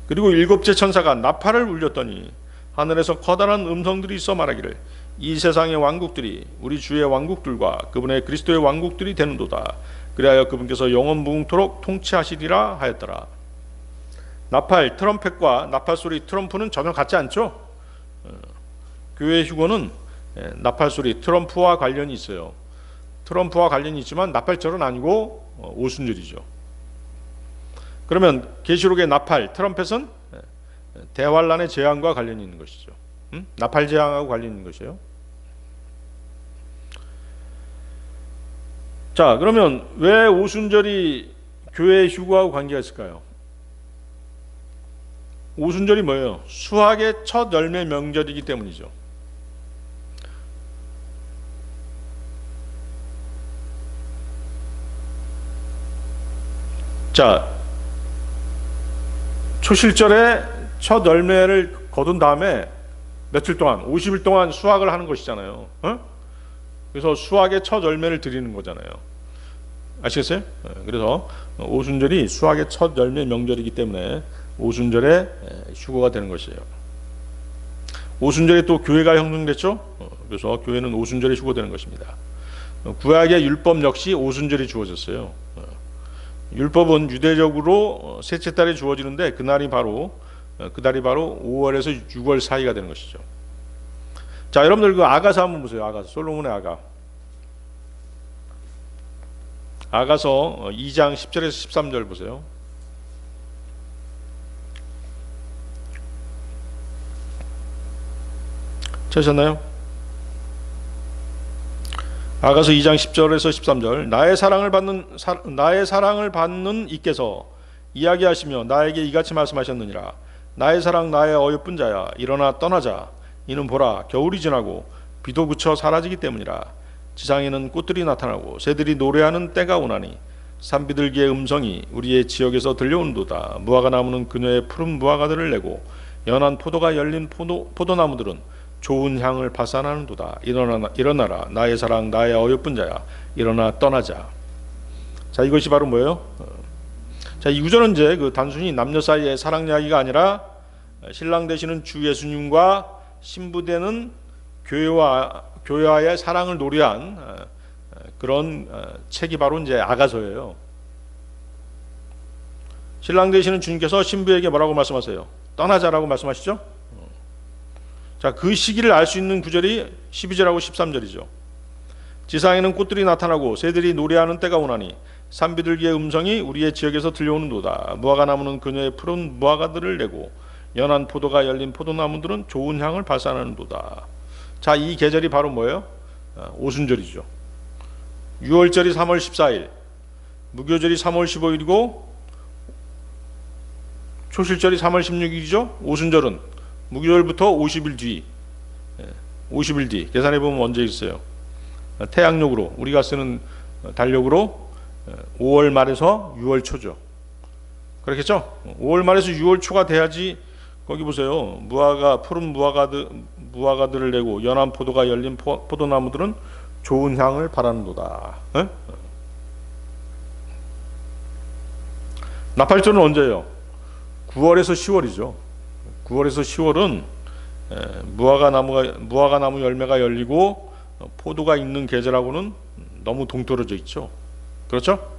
그리고 일곱째 천사가 나팔을 울렸더니 하늘에서 커다란 음성들이 있어 말하기를, 이 세상의 왕국들이 우리 주의 왕국들과 그분의 그리스도의 왕국들이 되는도다. 그리하여 그분께서 영원 무궁토록 통치하시리라 하였더라. 나팔, 트럼펫과 나팔 소리, 트럼프는 전혀 같지 않죠. 교회 휴거는 나팔 소리, 트럼프와 관련이 있어요. 트럼프와 관련이 있지만 나팔절은 아니고 오순절이죠. 그러면 계시록의 나팔, 트럼펫은 대환란의 재앙과 관련이 있는 것이죠. 나팔 재앙하고 관련이 있는 것이에요. 자, 그러면 왜 오순절이 교회 휴거하고 관계가 있을까요? 오순절이 뭐예요? 수학의 첫 열매 명절이기 때문이죠. 자, 초실절에 첫 열매를 거둔 다음에 며칠 동안, 50일 동안 수확을 하는 것이잖아요. 그래서 수확의 첫 열매를 드리는 거잖아요. 아시겠어요? 그래서 오순절이 수확의 첫 열매 명절이기 때문에 오순절에 휴거가 되는 것이에요. 오순절에 또 교회가 형성됐죠. 그래서 교회는 오순절에 휴거되는 것입니다. 구약의 율법 역시 오순절이 주어졌어요. 율법은 유대적으로 셋째 달에 주어지는데 그달이 바로 5월에서 6월 사이가 되는 것이죠. 자, 여러분들 그 아가서 한번 보세요. 아가서, 솔로몬의 아가서 2장 10절에서 13절 보세요. 찾으셨나요? 아가서 2장 10절에서 13절. 나의 사랑을 받는 이께서 이야기하시며 나에게 이같이 말씀하셨느니라. 나의 사랑, 나의 어여쁜 자야, 일어나 떠나자. 이는 보라, 겨울이 지나고 비도 그쳐 사라지기 때문이라. 지상에는 꽃들이 나타나고 새들이 노래하는 때가 오나니 산비둘기의 음성이 우리의 지역에서 들려오는도다. 무화과나무는 그녀의 푸른 무화과들을 내고 연한 포도가 열린 포도나무들은 좋은 향을 발산하는도다. 일어나라, 나의 사랑, 나의 어여쁜 자야, 일어나 떠나자. 자, 이것이 바로 뭐예요? 자, 이 구절은 이제 그 단순히 남녀 사이의 사랑 이야기가 아니라 신랑 되시는 주 예수님과 신부되는 교회와의 사랑을 노래한 그런 책이 바로 이제 아가서예요. 신랑 되시는 주님께서 신부에게 뭐라고 말씀하세요? 떠나자라고 말씀하시죠? 자, 그 시기를 알 수 있는 구절이 12절하고 13절이죠. 지상에는 꽃들이 나타나고 새들이 노래하는 때가 오나니 산비둘기의 음성이 우리의 지역에서 들려오는도다. 무화과나무는 그녀의 푸른 무화과들을 내고 연한 포도가 열린 포도나무들은 좋은 향을 발산하는도다. 자, 이 계절이 바로 뭐예요? 오순절이죠. 유월절이 3월 14일, 무교절이 3월 15일이고 초실절이 3월 16일이죠. 오순절은 무교절부터 50일 뒤, 50일 뒤 계산해 보면 언제 있어요? 태양력으로, 우리가 쓰는 달력으로 5월 말에서 6월 초죠. 그렇겠죠? 5월 말에서 6월 초가 돼야지. 거기 보세요. 푸른 무화과들을 내고 연한 포도가 열린 포도나무들은 좋은 향을 발하는도다. 에? 나팔절은 언제예요? 9월에서 10월이죠. 9월에서 10월은 무화과나무 열매가 열리고 포도가 있는 계절하고는 너무 동떨어져 있죠. 그렇죠?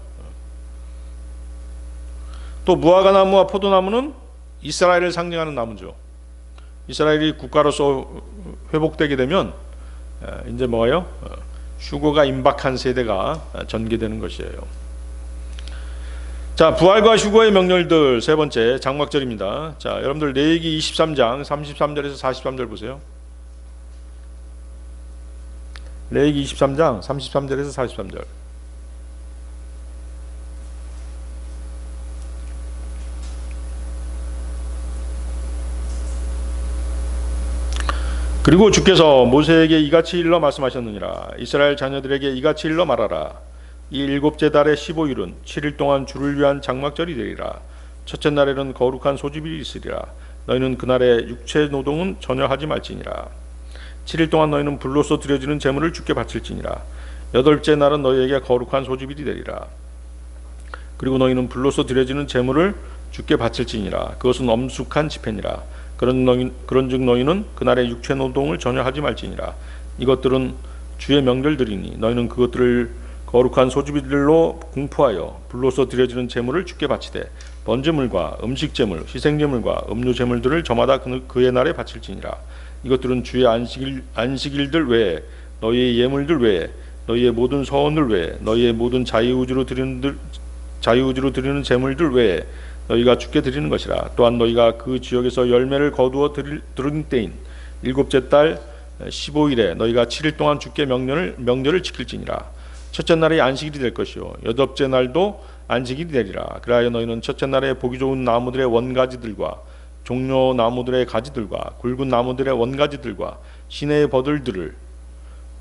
또 무화과나무와 포도나무는 이스라엘을 상징하는 나무죠. 이스라엘이 국가로서 회복되게 되면 이제 뭐예요? 휴거가 임박한 세대가 전개되는 것이에요. 자, 부활과 휴거의 명령들 세 번째 장막절입니다. 자, 여러분들 레위기 23장 33절에서 43절 보세요. 레위기 23장 33절에서 43절. 그리고 주께서 모세에게 이같이 일러 말씀하셨느니라. 이스라엘 자녀들에게 이같이 일러 말하라. 이 일곱째 달의 15일은 7일 동안 주를 위한 장막절이 되리라. 첫째 날에는 거룩한 소집이 있으리라. 너희는 그날에 육체 노동은 전혀 하지 말지니라. 7일 동안 너희는 불로써 드려지는 제물을 주께 바칠지니라. 여덟째 날은 너희에게 거룩한 소집이 되리라. 그리고 너희는 불로써 드려지는 제물을 주께 바칠지니라. 그것은 엄숙한 집회니라. 그런즉 너희는 그날의 육체 노동을 전혀 하지 말지니라. 이것들은 주의 명절들이니 너희는 그것들을 거룩한 소집일로 공포하여 불로써 드려지는 제물을 주께 바치되 번제물과 음식제물, 희생제물과 음료제물들을 저마다 그의 날에 바칠지니라. 이것들은 주의 안식일들 외에 너희의 예물들 외에 너희의 모든 서원들 외에 너희의 모든 자유의지로 드리는 제물들 외에 너희가 주께 드리는 것이라. 또한 너희가 그 지역에서 열매를 거두어 들은 때인 일곱째 달 15일에 너희가 7일 동안 주께 명절을 지킬지니라. 첫째 날이 안식일이 될 것이요 여덟째 날도 안식일이 되리라. 그리하여 너희는 첫째 날에 보기 좋은 나무들의 원가지들과 종려 나무들의 가지들과 굵은 나무들의 원가지들과 시내의 버들들을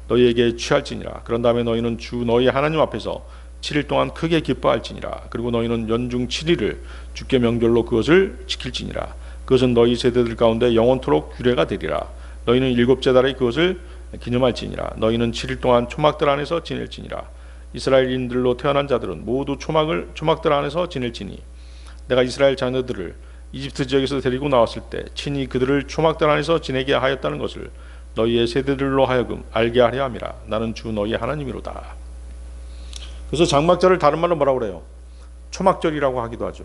너희에게 취할지니라. 그런 다음에 너희는 주 너희 하나님 앞에서 7일 동안 크게 기뻐할지니라. 그리고 너희는 연중 7일을 주께 명절로 그것을 지킬지니라. 그것은 너희 세대들 가운데 영원토록 규례가 되리라. 너희는 일곱째 달에 그것을 기념할지니라. 너희는 7일 동안 초막들 안에서 지낼지니라. 이스라엘인들로 태어난 자들은 모두 초막들 안에서 지낼지니 내가 이스라엘 자녀들을 이집트 지역에서 데리고 나왔을 때 친히 그들을 초막들 안에서 지내게 하였다는 것을 너희의 세대들로 하여금 알게 하려 함이라. 나는 주 너희 하나님이로다. 그래서 장막절을 다른 말로 뭐라고 그래요? 초막절이라고 하기도 하죠.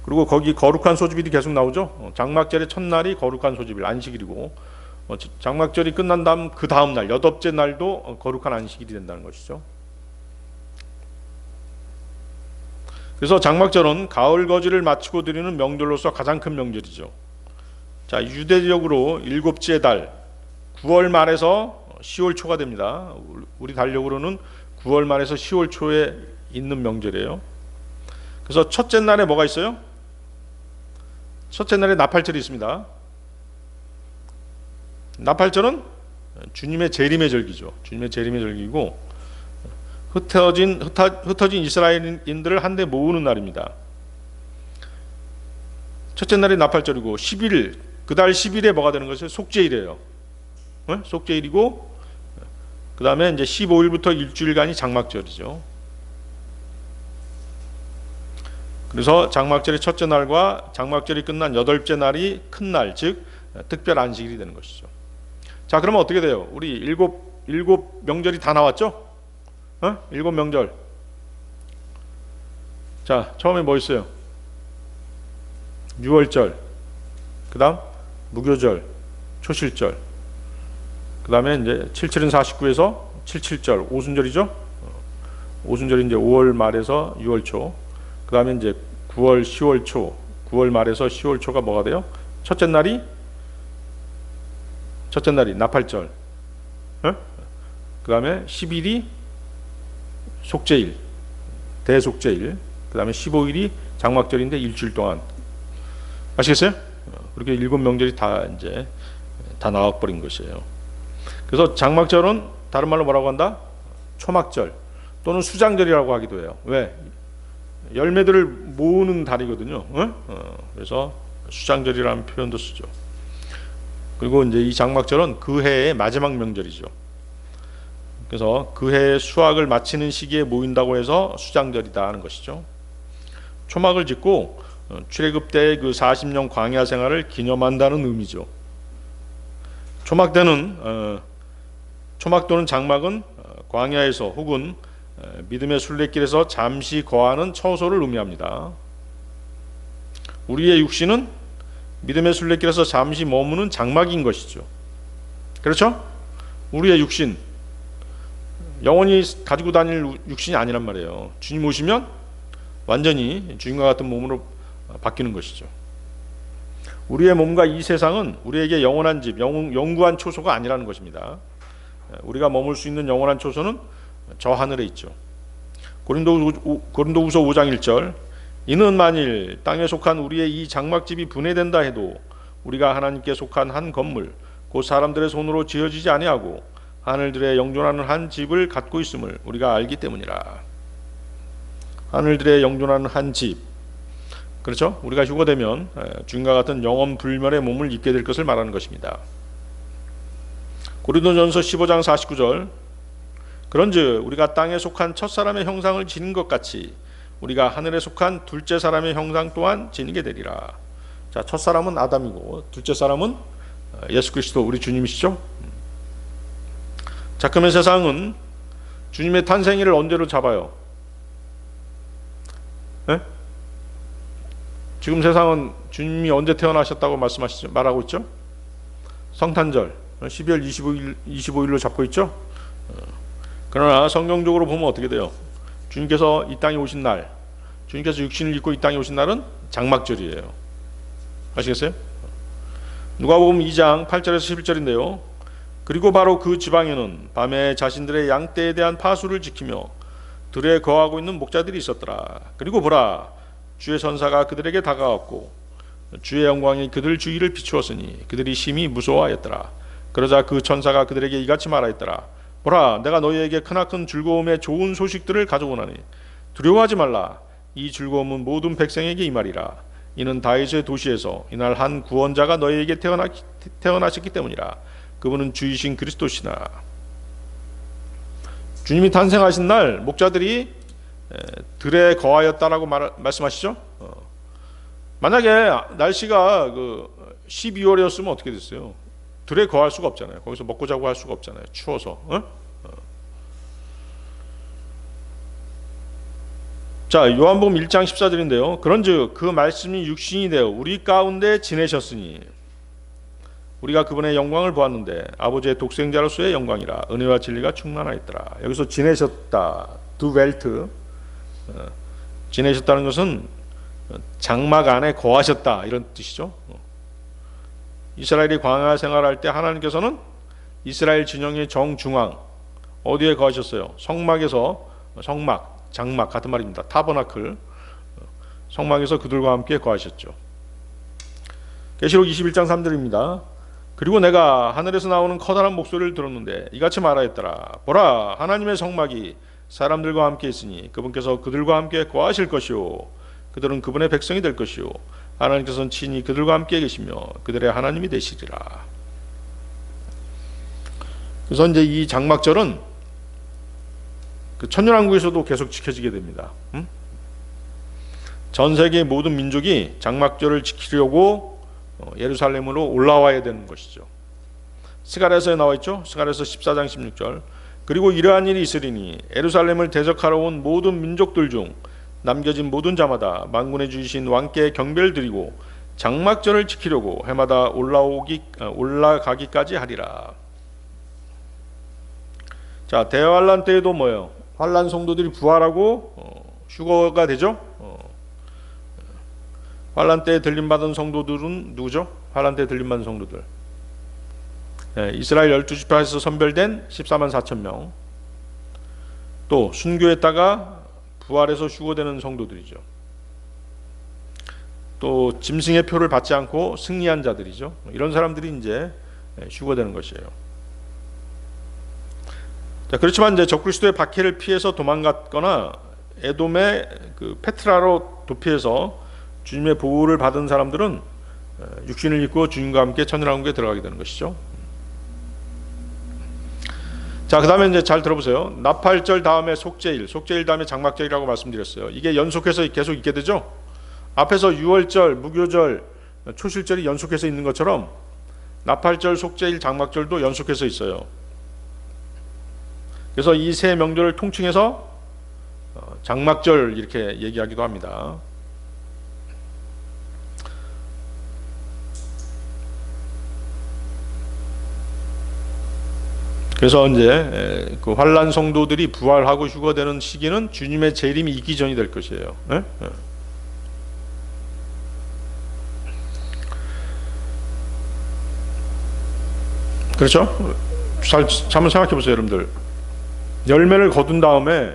그리고 거기 거룩한 소집일이 계속 나오죠. 장막절의 첫날이 거룩한 소집일 안식일이고 장막절이 끝난 다음 그 다음 날 여덟째 날도 거룩한 안식일이 된다는 것이죠. 그래서 장막절은 가을 거지를 마치고 드리는 명절로서 가장 큰 명절이죠. 자, 유대적으로 일곱째 달 9월 말에서 10월 초가 됩니다. 우리 달력으로는 9월 말에서 10월 초에 있는 명절이에요. 그래서 첫째 날에 뭐가 있어요? 첫째 날에 나팔절이 있습니다. 나팔절은 주님의 재림의 절기죠. 주님의 재림의 절기고 흩어진 이스라엘인들을 한데 모으는 날입니다. 첫째 날이 나팔절이고 10일, 그달 10일에 뭐가 되는 것이요? 속죄일이에요. 속죄일이고 그 다음에 이제 15일부터 일주일간이 장막절이죠. 그래서 장막절의 첫째 날과 장막절이 끝난 여덟째 날이 큰 날, 즉 특별 안식일이 되는 것이죠. 자, 그러면 어떻게 돼요? 우리 일곱 명절이 다 나왔죠? 일곱 명절. 자, 처음에 뭐 있어요? 유월절, 그 다음 무교절, 초실절, 그 다음에 이제 77은 49에서 77절, 오순절이죠? 오순절이 이제 5월 말에서 6월 초, 그 다음에 이제 9월, 10월 초, 9월 말에서 10월 초가 뭐가 돼요? 첫째 날이 나팔절, 그 다음에 10일이 속죄일, 대속죄일, 그 다음에 15일이 장막절인데 일주일 동안. 아시겠어요? 그렇게 일곱 명절이 다 이제 다 나와버린 것이에요. 그래서 장막절은 다른 말로 뭐라고 한다? 초막절 또는 수장절이라고 하기도 해요. 왜? 열매들을 모으는 달이거든요. 그래서 수장절이라는 표현도 쓰죠. 그리고 이제 이 장막절은 그 해의 마지막 명절이죠. 그래서 그 해의 수확을 마치는 시기에 모인다고 해서 수장절이다 하는 것이죠. 초막을 짓고 출애굽 때의 그 40년 광야 생활을 기념한다는 의미죠. 초막 또는 장막은 광야에서 혹은 믿음의 순례길에서 잠시 거하는 처소를 의미합니다. 우리의 육신은 믿음의 순례길에서 잠시 머무는 장막인 것이죠. 그렇죠? 우리의 육신, 영원히 가지고 다닐 육신이 아니란 말이에요. 주님 오시면 완전히 주님과 같은 몸으로 바뀌는 것이죠. 우리의 몸과 이 세상은 우리에게 영원한 집, 영구한 초소가 아니라는 것입니다. 우리가 머물 수 있는 영원한 초소는 저 하늘에 있죠. 고린도후서 5장 1절, 이는 만일 땅에 속한 우리의 이 장막집이 분해된다 해도 우리가 하나님께 속한 한 건물 곧 사람들의 손으로 지어지지 아니하고 하늘들의 영존하는 한 집을 갖고 있음을 우리가 알기 때문이라. 하늘들의 영존하는 한 집, 그렇죠? 우리가 휴거되면 주님과 같은 영원 불멸의 몸을 입게 될 것을 말하는 것입니다. 고린도전서 15장 49절, 그런즉 우리가 땅에 속한 첫사람의 형상을 지닌 것 같이 우리가 하늘에 속한 둘째 사람의 형상 또한 지니게 되리라. 자, 첫사람은 아담이고 둘째 사람은 예수 그리스도 우리 주님이시죠. 자, 그러면 세상은 주님의 탄생일을 언제로 잡아요? 네? 지금 세상은 주님이 언제 태어나셨다고 말하고 있죠? 성탄절 12월 25일로 잡고 있죠? 그러나 성경적으로 보면 어떻게 돼요? 주님께서 이 땅에 오신 날, 주님께서 육신을 입고 이 땅에 오신 날은 장막절이에요. 아시겠어요? 누가복음 2장 8절에서 11절인데요. 그리고 바로 그 지방에는 밤에 자신들의 양떼에 대한 파수를 지키며 들에 거하고 있는 목자들이 있었더라. 그리고 보라, 주의 천사가 그들에게 다가왔고 주의 영광이 그들 주위를 비추었으니 그들이 심히 무서워하였더라. 그러자 그 천사가 그들에게 이같이 말하였더라. 보라, 내가 너희에게 크나큰 즐거움의 좋은 소식들을 가져오나니 두려워하지 말라. 이 즐거움은 모든 백성에게 임하리라. 이는 다윗의 도시에서 이날 한 구원자가 너희에게 태어나셨기 때문이라. 그분은 주이신 그리스도시나. 주님이 탄생하신 날 목자들이 들에 거하였다라고 말씀하시죠. 만약에 날씨가 12월이었으면 어떻게 됐어요? 들에 거할 수가 없잖아요. 거기서 먹고 자고 할 수가 없잖아요. 추워서. 자, 요한복음 1장 14절인데요. 그런즉 그 말씀이 육신이 되어 우리 가운데 지내셨으니 우리가 그분의 영광을 보았는데 아버지의 독생자로서의 영광이라 은혜와 진리가 충만하였더라. 여기서 지내셨다, dwelt, 지내셨다는 것은 장막 안에 거하셨다 이런 뜻이죠. 이스라엘이 광야 생활할 때 하나님께서는 이스라엘 진영의 정중앙 어디에 거하셨어요? 성막에서, 장막 같은 말입니다. 타버나클, 성막에서 그들과 함께 거하셨죠. 계시록 21장 3절입니다. 그리고 내가 하늘에서 나오는 커다란 목소리를 들었는데 이같이 말하였더라. 보라, 하나님의 성막이 사람들과 함께 있으니 그분께서 그들과 함께 거하실 것이요 그들은 그분의 백성이 될 것이요 하나님께서는 친히 그들과 함께 계시며 그들의 하나님이 되시리라. 그래서 이제 이 장막절은 그 천년왕국에서도 계속 지켜지게 됩니다. 전 세계 모든 민족이 장막절을 지키려고 예루살렘으로 올라와야 되는 것이죠. 스가랴서에 나와 있죠. 스가랴서 14장 16절. 그리고 이러한 일이 있으리니 예루살렘을 대적하러 온 모든 민족들 중 남겨진 모든 자마다 만군의 주이신 왕께 경배를 드리고 장막절을 지키려고 해마다 올라가기까지 하리라. 자, 대환란 때에도 뭐예요? 환란 성도들이 부활하고 휴거가 되죠. 환란 때에 들림받은 성도들은 누구죠? 환란 때에 들림받은 성도들, 이스라엘 12지파에서 선별된 14만 4천 명, 또 순교했다가 부활해서 휴거되는 성도들이죠. 또 짐승의 표를 받지 않고 승리한 자들이죠. 이런 사람들이 이제 휴거되는 것이에요. 자, 그렇지만 이제 적그리스도의 박해를 피해서 도망갔거나 에돔의 그 페트라로 도피해서 주님의 보호를 받은 사람들은 육신을 입고 주님과 함께 천년왕국에 들어가게 되는 것이죠. 자, 그 다음에 이제 잘 들어보세요. 나팔절 다음에 속죄일, 속죄일 다음에 장막절이라고 말씀드렸어요. 이게 연속해서 계속 있게 되죠. 앞에서 유월절, 무교절, 초실절이 연속해서 있는 것처럼 나팔절, 속죄일, 장막절도 연속해서 있어요. 그래서 이 세 명절을 통칭해서 장막절 이렇게 얘기하기도 합니다. 그래서 이제 그 환난 성도들이 부활하고 휴거되는 시기는 주님의 재림이 있기 전이 될 것이에요. 네? 그렇죠? 잘 한번 생각해 보세요, 여러분들. 열매를 거둔 다음에,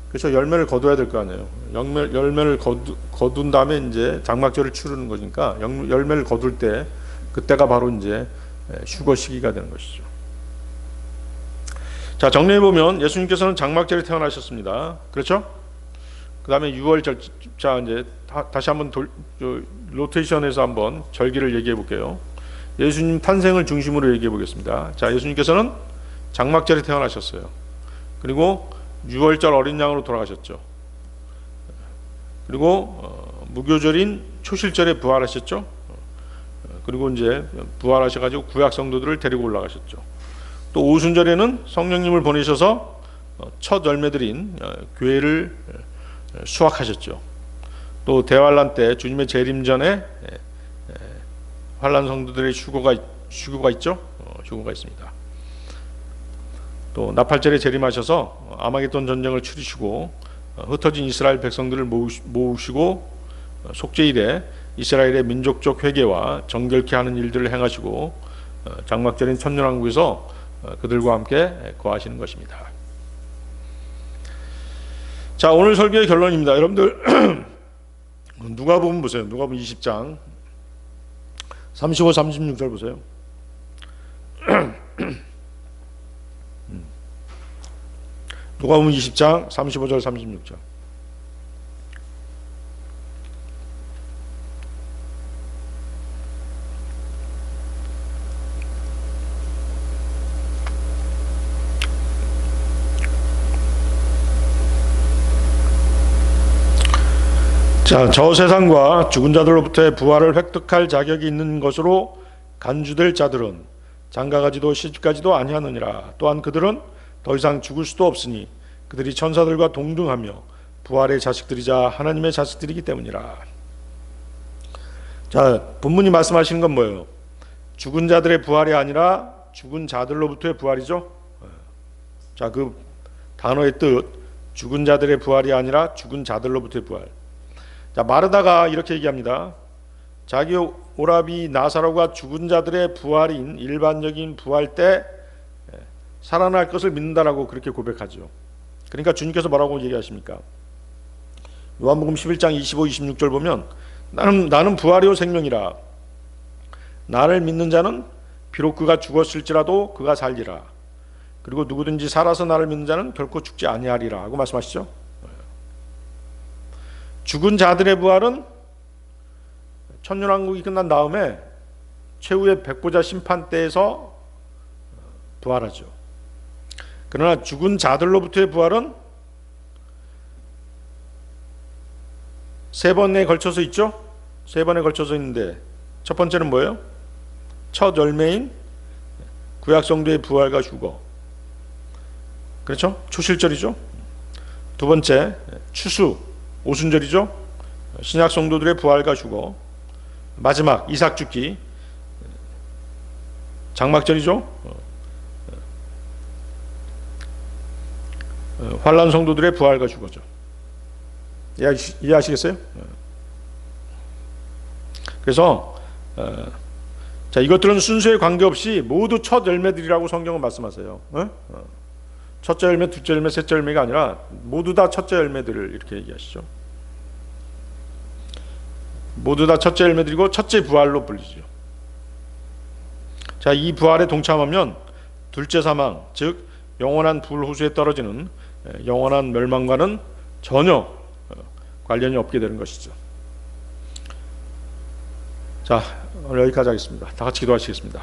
그렇죠? 열매를 거둬야 될 거 아니에요. 열매를 거둔 다음에 이제 장막절을 치르는 거니까 열매를 거둘 때 그때가 바로 이제 휴거 시기가 되는 것이죠. 자, 정리해 보면 예수님께서는 장막절에 태어나셨습니다. 그렇죠? 그 다음에 6월절. 자, 이제 다시 한번 로테이션에서 한번 절기를 얘기해 볼게요. 예수님 탄생을 중심으로 얘기해 보겠습니다. 자, 예수님께서는 장막절에 태어나셨어요. 그리고 6월절 어린 양으로 돌아가셨죠. 그리고 무교절인 초실절에 부활하셨죠. 그리고 이제 부활하셔가지고 구약 성도들을 데리고 올라가셨죠. 또 오순절에는 성령님을 보내셔서 첫 열매들인 교회를 수확하셨죠. 또 대환란 때 주님의 재림 전에 환난 성도들의 휴거가 있죠. 휴거가 있습니다. 또 나팔절에 재림하셔서 아마겟돈 전쟁을 치르시고 흩어진 이스라엘 백성들을 모으시고 속죄일에 이스라엘의 민족적 회개와 정결케 하는 일들을 행하시고 장막절인 천년왕국에서 그들과 함께 거하시는 것입니다. 자, 오늘 설교의 결론입니다. 여러분들 누가복음 보세요. 누가복음 20장 35, 36절 보세요. 누가복음 20장 35절 36절. 자, 저 세상과 죽은 자들로부터의 부활을 획득할 자격이 있는 것으로 간주될 자들은 장가가지도 시집가지도 아니하느니라. 또한 그들은 더 이상 죽을 수도 없으니 그들이 천사들과 동등하며 부활의 자식들이자 하나님의 자식들이기 때문이라. 자, 본문이 말씀하시는 건 뭐예요? 죽은 자들의 부활이 아니라 죽은 자들로부터의 부활이죠. 자, 그 단어의 뜻, 죽은 자들의 부활이 아니라 죽은 자들로부터의 부활. 자, 마르다가 이렇게 얘기합니다. 자기 오라비 나사로가 죽은 자들의 부활인 일반적인 부활 때 살아날 것을 믿는다라고 그렇게 고백하죠. 그러니까 주님께서 뭐라고 얘기하십니까? 요한복음 11장 25, 26절 보면 나는 부활이요 생명이라. 나를 믿는 자는 비록 그가 죽었을지라도 그가 살리라. 그리고 누구든지 살아서 나를 믿는 자는 결코 죽지 아니하리라 하고 말씀하시죠. 죽은 자들의 부활은 천년왕국이 끝난 다음에 최후의 백보자 심판 때에서 부활하죠. 그러나 죽은 자들로부터의 부활은 세 번에 걸쳐서 있죠. 세 번에 걸쳐서 있는데 첫 번째는 뭐예요? 첫 열매인 구약 성도의 부활과 휴거. 그렇죠? 초실절이죠. 두 번째 추수 오순절이죠. 신약 성도들의 부활과 휴거. 마지막 이삭 죽기 장막절이죠. 환난 성도들의 부활과 휴거죠. 이해하시겠어요? 그래서 자, 이것들은 순서에 관계없이 모두 첫 열매들이라고 성경은 말씀하세요. 첫째 열매, 둘째 열매, 셋째 열매가 아니라 모두 다 첫째 열매들을 이렇게 얘기하시죠. 모두 다 첫째 열매들이고 첫째 부활로 불리죠. 자, 이 부활에 동참하면 둘째 사망, 즉 영원한 불호수에 떨어지는 영원한 멸망과는 전혀 관련이 없게 되는 것이죠. 자, 오늘 여기까지 하겠습니다. 다 같이 기도하시겠습니다.